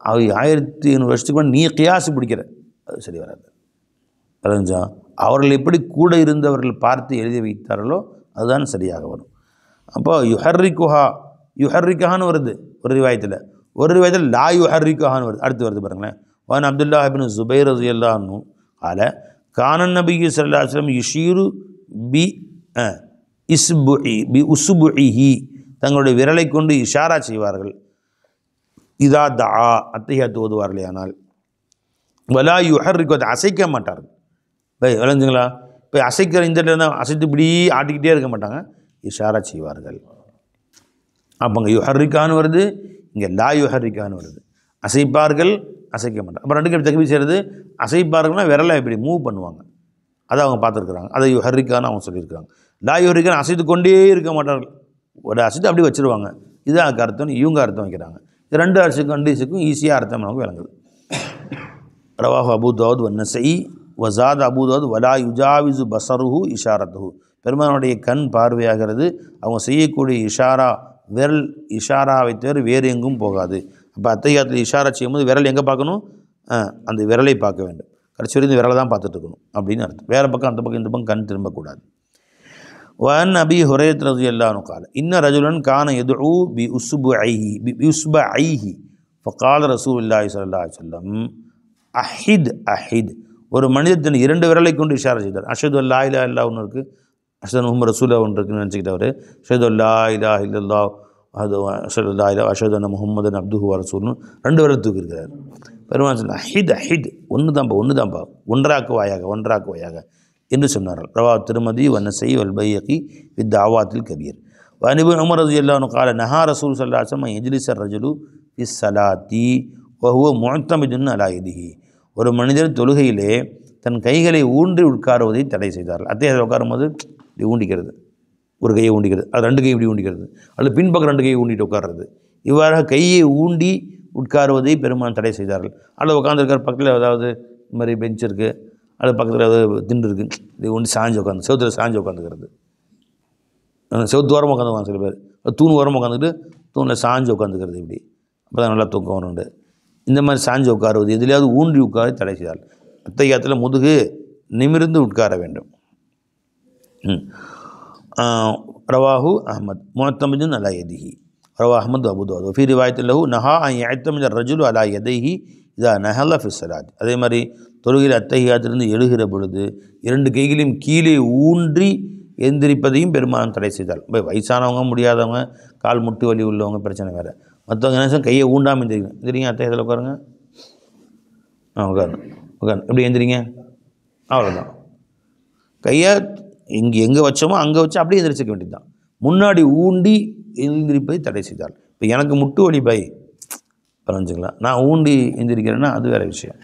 1500 வருஷத்துக்கு நீ கியாஸ் பிடிக்கிற, அது சரி வராது. தெரிஞ்சா அவர்கள் எப்படி கூட இருந்தவர்கள் பார்த்து எழுதி வைத்தார்களோ அதுதான் சரியாக வரும். அப்போ யுஹர்ரிக்குஹான்னு வருது ஒரு ரிவாயத்தில், லா யுஹர்ரிக்குஹான்னு வருது, அடுத்து வருது பாருங்களேன். வான் அப்துல்லாஹ் இப்னு ஸுபைர் ரலியல்லாஹு அன்ஹு قال كان النبي صلى الله عليه وسلم يشير بإصبعه தங்களுடைய விரலை கொண்டு இஷாரா செய்வார்கள். இதா தஆ அத்தஹியாத்து ஓதுவார்களே, ஆனால் வலா யுஹர்ரிக்கு அசைக்க மாட்டார்கள். விளைஞ்சுங்களா? இப்போ அசைக்கிற இந்த இடத்துல அசைத்து இப்படி ஆட்டிக்கிட்டே இருக்க மாட்டாங்க, இஷாரா செய்வார்கள். அப்போ அங்கே யுஹர்ரிக்கான்னு வருது, இங்கே லா யுஹர்ரிக்கான்னு வருது. அசைப்பார்கள், அசைக்க மாட்டாங்க. அப்புறம் 2 எப்படி தக்பீர் செய்கிறது? அசைப்பார்கள்னா விரலை இப்படி மூவ் பண்ணுவாங்க, அதை அவங்க பார்த்துருக்குறாங்க. அதை யுஹர்ரிக்கான்னு அவங்க சொல்லியிருக்கிறாங்க. லா யுஹர்ரிக்கான்னு அசைத்து கொண்டே இருக்க மாட்டார்கள், ஒரு அசைத்து அப்படி வச்சுருவாங்க. இதுதான் அதுக்கு அர்த்தம்னு இவங்க அர்த்தம் வைக்கிறாங்க. இது 2 கண்டிஷனுக்கும் ஈஸியாக அர்த்தம் நமக்கு விளங்குது. ரவாஹு அபூ தாவூத் வன்னஸஈ வஸாத அபூ தாவூத் வலா யுஜாவிசு பஸருஹு இஷாரத்துஹு. பெருமானுடைய கண் பார்வையாகிறது, அவங்க செய்யக்கூடிய இஷாரா விரல் இஷாராவை தவிர வேறு எங்கும் போகாது. அப்போ அத்தஹியாத்தில் இஷாரா செய்யும்போது விரல் எங்கே பார்க்கணும்? அந்த விரலை பார்க்க வேண்டும். கடைசி வரைக்கும் விரலை தான் பார்த்துட்டு இருக்கணும் அப்படின்னு அர்த்தம். வேறு பக்கம் அந்த பக்கம் இந்த பக்கம் கண் திரும்பக்கூடாது. وعن أبي هريرة رضي الله عنه قال إن رجلا كان يدعو بإصبعيه فقال رسول الله صلى الله عليه وسلم أحد. ஒரு மனிதன் 2 விரலை கொண்டு இஷாரா செய்தார். அஷ்ஹது அல்லா இலாஹ இல்லல்லாஹ் ஒன்று இருக்குது, அஷ்ஹது முஹம்மது ரசூலுல்லாஹ் ஒன்று இருக்குன்னு நினச்சிக்கிட்டவர். அஷ்ஹது அல்லா இலாஹ இல்லல்லாஹ் அது அஷதன முகமதன் அப்துஹு ரசூல்னு 2 பேரை தூக்கியிருக்கிறார். பெருமாள் சொன்ன அஹித் ஒன்று தான்ப்பா ஒன்றாக்குவாயாக என்று சொன்னார்கள். ரவா திருமதி வன்னசை வல் பையகி வித் ஆவாத்தில் கபீர். வனிபு உமர் ரலியல்லாஹு அன்ஹு கால நஹா ரசூல் ஸல்லல்லாஹு அலைஹி வஸல்லம் யஜ்லிஸ ரஜுலு ஃபிஸ் ஸலாத்தி வ ஹுவ முஅத்தமிதுன் அலா யதிஹி. ஒரு மனிதர் தொழுகையிலே தன் கைகளை ஊன்றி உட்காருவதை தடை செய்தார்கள். அத்தையார் உட்காரும்போது இப்படி ஊண்டிக்கிறது, ஒரு கையை ஊண்டிக்கிறது, அது 2 கை இப்படி ஊண்டிக்கிறது, அல்லது பின்பக்கம் 2 கையை ஊண்டிட்டு உட்கார்றது, இவ்வாறாக கையை ஊண்டி உட்காருவதை பெருமான் தடை செய்தார்கள். அல்லது உட்காந்துருக்கிற பக்கத்தில் ஏதாவது இந்த மாதிரி பெஞ்ச் இருக்குது, அது பக்கத்தில் ஏதாவது திண்டு இருக்குது, இது ஒன்று சாஞ்சு உட்காந்து செவத்தில் சாஞ்சு உட்காந்துக்கிறது, செவத்து ஓரமாக உட்காந்துக்குவாங்க சில பேர், தூண் ஓரமாக உட்காந்துக்கிட்டு தூணில் சாஞ்சு உட்காந்துக்கிறது, இப்படி அப்போ தான் நல்லா தூக்கம் வரும்ண்டு. இந்த மாதிரி சாஞ்சு உட்காருவது எதுலையாவது ஊன்றி உட்கார தடை செய்தார்கள். அத்தையாத்தில் முதுகு நிமிர்ந்து உட்கார வேண்டும். ரவாஹு அஹ்மத் முஅத்தமிதுன் அலா யதிஹி ரவா அஹ்மத் அபூ தாவூத் ஃபீ ரிவாயத்தில் லஹு நஹா அன் யஅத்தமித ரஜுலு அலா யதைஹி இதா நஹல ஃபி ஸலாத். அதே மாதிரி தொழுகையில் அத்தஹியாத்திலிருந்து எழுகிற பொழுது 2 கைகளையும் கீழே ஊன்றி எந்திரிப்பதையும் பெருமான் தடை செய்தால். வயசானவங்க, முடியாதவங்க, கால் முட்டு வலி உள்ளவங்க பிரச்சனை வேறு. மற்றவங்க என்ன கையை ஊண்டாமல் எந்திரிக்கணும். எந்திரிங்க அத்தஹியாத்தில் உட்காருங்க, உட்காருங்க எப்படி எந்திரிங்க, அவ்வளோதான். கையை எங்கே வச்சோமோ அங்கே வச்சு அப்படியே எந்திரிச்சிக்க வேண்டியது தான். முன்னாடி ஊண்டி எந்திரிப்பதை தடை செய்தால். இப்போ எனக்கு முட்டு வலி பரஞ்சுங்களேன், நான் ஊண்டி எந்திரிக்கிறேன்னா அது வேறு விஷயம்,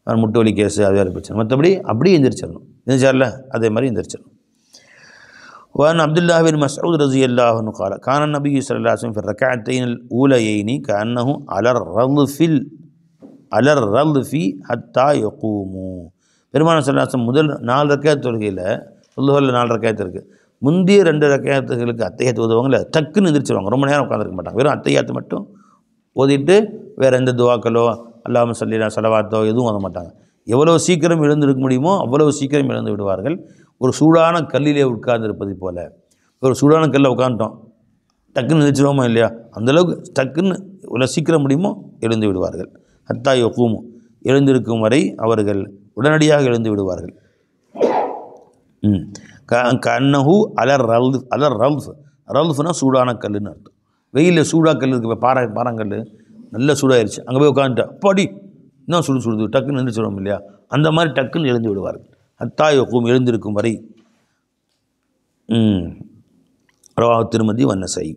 நான் முட்டு வலி கேஸு அது வேறு பிரச்சனை. மற்றபடி அப்படியே எந்திரிச்சிடணும். எந்திரிச்சார்ல அதே மாதிரி எந்திரிச்சிடணும். وعن عبد الله بن مسعود رضي الله عنه قال كان النبي صلى الله عليه وسلم في الركعتين الأوليين كأنه على الرضف حتى يقوموا. பெருமான ஸல்லல்லாஹு முதல் 4 ரக்காத் தொழுகையில் சொல்லுகளில் 4 ரக்காத் இருக்குது. முந்தைய 2 ரக்காத்துகளுக்கு அத்தையாத்து ஓதுவாங்கள டக்குன்னு எந்திரிச்சிருவாங்க, ரொம்ப நேரம் உட்காந்துருக்க மாட்டாங்க. வெறும் அத்தையாத்து மட்டும் ஓதிட்டு வேறு எந்த துவாக்களோ அல்லாஹும்ம ஸல்லி அலா ஸலவாத்தோ எதுவும் ஓத மாட்டாங்க. எவ்வளோ சீக்கிரம் எழுந்திருக்க முடியுமோ அவ்வளோ சீக்கிரம் எழுந்து விடுவார்கள். ஒரு சூடான கல்லிலே உட்கார்ந்துருப்பது போல். ஒரு சூடான கல்லில் உட்காந்துட்டோம், டக்குன்னு எழுந்திரிச்சிருவோமா இல்லையா, அந்தளவுக்கு டக்குன்னு இவ்வளோ சீக்கிரம் முடியுமோ எழுந்து விடுவார்கள். ஹத்தா யகூமு எழுந்திருக்கும் வரை அவர்கள் உடனடியாக எழுந்து விடுவார்கள். கன்னஹு ரல்ஃப்னா சூடான கல்லுன்னு அர்த்தம். வெயிலில் சூடாக கல் இருக்குது, பாறாங்கல் நல்ல சூடாகிடுச்சு, அங்கே போய் உட்காந்துட்டா அப்பாடி இன்னும் சுடுது, டக்குன்னு எழுந்திரிச்சிடுவோம் இல்லையா, அந்த மாதிரி டக்குன்னு எழுந்து விடுவார்கள். ஹத்தா யகூம் எழுந்திருக்கும் வரை. ரவாஹு திருமதி வன்னசை.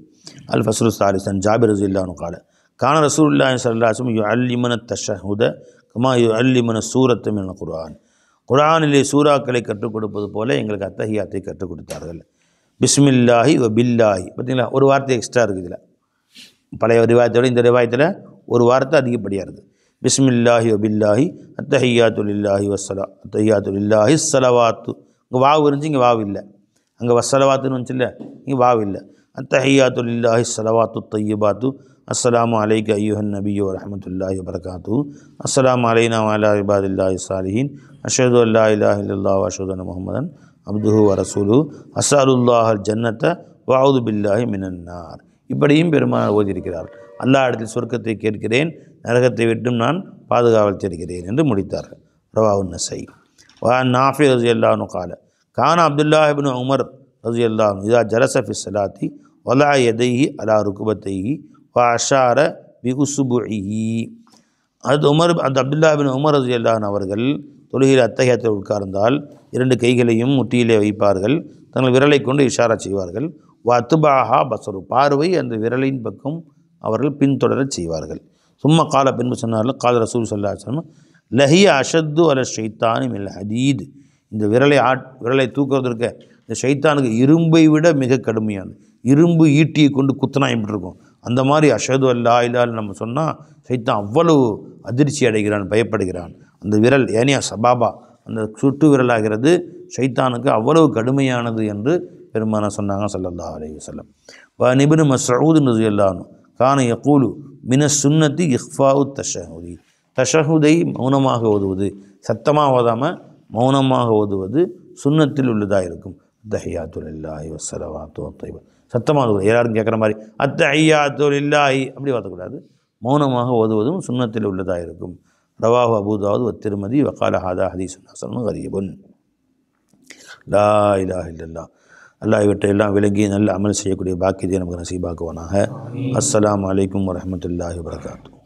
அல் ஃபஸ்ரு சாலிசன் ஜாபிர் ரலியல்லாஹு அன்ஹு قال கான ரசூலுல்லாஹி ஸல்லல்லாஹு அலைஹி வஸல்லம் யுஅல்லிமுன தஷஹுத கமா யுஅல்லிமுன சூரத்த மினல் குர்ஆன். குர்ஆனிலே சூறாக்களை கற்றுக் கொடுப்பது போல எங்களுக்கு அத்தஹியாத்தை கற்றுக் கொடுத்தார்கள். பிஸ்மில்லாஹி வ பில்லாஹி. பார்த்தீங்களா, ஒரு வார்த்தை எக்ஸ்ட்ரா இருக்குது இதில். பழைய ரிவாயத்தோட இந்த ரிவாயத்தில் ஒரு வார்த்தை அதிகப்படியாக இருக்குது. பிஸ்மில்லாஹி வ பில்லாஹி அத்தஹியாத்து லில்லாஹி அத்தஹியாத்து லில்லாஹி ஸலவாத்து. இங்கே வாவு இருந்துச்சு, இங்கே வாவு இல்லை. அங்கே வஸ்ஸலவாத்துன்னு வந்துச்சு இல்லை, இங்கே வாவு இல்லை. அத்தஹியாத்து லில்லாஹி ஸலவாத்து தய்யிபாத்து அஸ்ஸலாமு அலைக்க அய்யுஹன் நபியு வரஹ்மத்துல்லாஹி வபரகாத்துஹு அஸ்ஸலாமு அலைனா வ அலா இபாதில்லாஹி ஸாலிஹீன் அஷ்ஹது அன் லா இலாஹ இல்லல்லாஹு வ அஷ்ஹது அன்ன முஹம்மதன் அப்துஹு வ ரசூலுஹு அஸ்ஸலுல்லாஹல் ஜன்னத வ அஊது பில்லாஹி மினன் நார். இப்படியும் பெருமாள் ஓதியிருக்கிறார். அல்லாஹ் இடத்தில் சொர்க்கத்தை கேட்கிறேன், நரகத்தை விட்டும் நான் பாதுகாவல் தேடுகிறேன் என்று முடித்தார்கள். ரவாஹு நஸை. வஅன் நாஃபி ரலியல்லாஹு அன்ஹு قال கான அப்துல்லாஹ் இப்னு உமர் ரலியல்லாஹு அன்ஹு இதா ஜலஸ ஃபி ஸலாத்தி வலா யதைஹி அலா ருக்பத்தைஹி வ அஷார பி உஸ்புஇஹி. அந்த அப்துல்லாஹ் இப்னு உமர் ரலியல்லாஹு அன்ஹு அவர்கள் தொழுகையில் அத்தஹியாத்தில் உட்கார்ந்தால் 2 கைகளையும் முட்டியிலே வைப்பார்கள், தங்கள் விரலை கொண்டு இஷாரா செய்வார்கள். வ அத்துபாஹா பசரு பார்வை அந்த விரலின் பக்கம் அவர்கள் பின்தொடரச் செய்வார்கள். சும்மா கால பின்பு சொன்னார்கள் கால ரசூல் ஸல்லல்லாஹு அலைஹி வஸல்லம் லஹிய அஷத்து அல ஷைத்தானி மில் ஹதீத். இந்த விரலை தூக்குறதுக்கு இந்த ஷைத்தானுக்கு இரும்பை விட மிக கடுமையானது. இரும்பு ஈட்டியை கொண்டு குத்தனா எப்படி இருக்கும், அந்த மாதிரி அஷது அல்லா இல்லான்னு நம்ம சொன்னால் ஷைத்தான் அவ்வளவு அதிர்ச்சி அடைகிறான், பயப்படுகிறான். அந்த விரல் ஏனியா சபாபா அந்த சுட்டு விரலாகிறது ஷைத்தானுக்கு அவ்வளவு கடுமையானது என்று பெருமானா சொன்னாங்க ஸல்லல்லாஹு அலைஹி வஸல்லம். வ இப்னு மஸ்ஊத் ரலியல்லாஹு அன்ஹு கான யகூலு மின சுன்னதி இஃபாஉ தஷஹுதி. தஷஹுதை மௌனமாக ஓதுவது, சத்தமாக ஓதாமல் மௌனமாக ஓதுவது சுன்னத்தில் உள்ளதாக இருக்கும். அத்தஹியாத்து லில்லாஹி வஸ்ஸலவாத்து வத்தய்யிபா. சத்தமாக ஓதுவது, எல்லாரும் கேட்குற மாதிரி அத்தஹியாத்து லில்லாஹி அப்படி ஓதக்கூடாது. மௌனமாக ஓதுவதும் சுன்னத்தில் உள்ளதாக இருக்கும். ரவாஹு அபூ தாவூத் வ திர்மிதி வ கால ஹாதா ஹதீஸுன் ஹஸனுன் கரீபுன். லா இலாஹ இல்லல்லாஹ். அல்லாஹ் இவற்றையெல்லாம் விளங்கி நல்ல அமல் செய்யக்கூடிய பாக்கியத்தை நமக்கு நசீபாக்குவானாக. அஸ்ஸலாமு அலைக்கும் வரஹ்மத்துல்லாஹி வபரகாத்துஹு.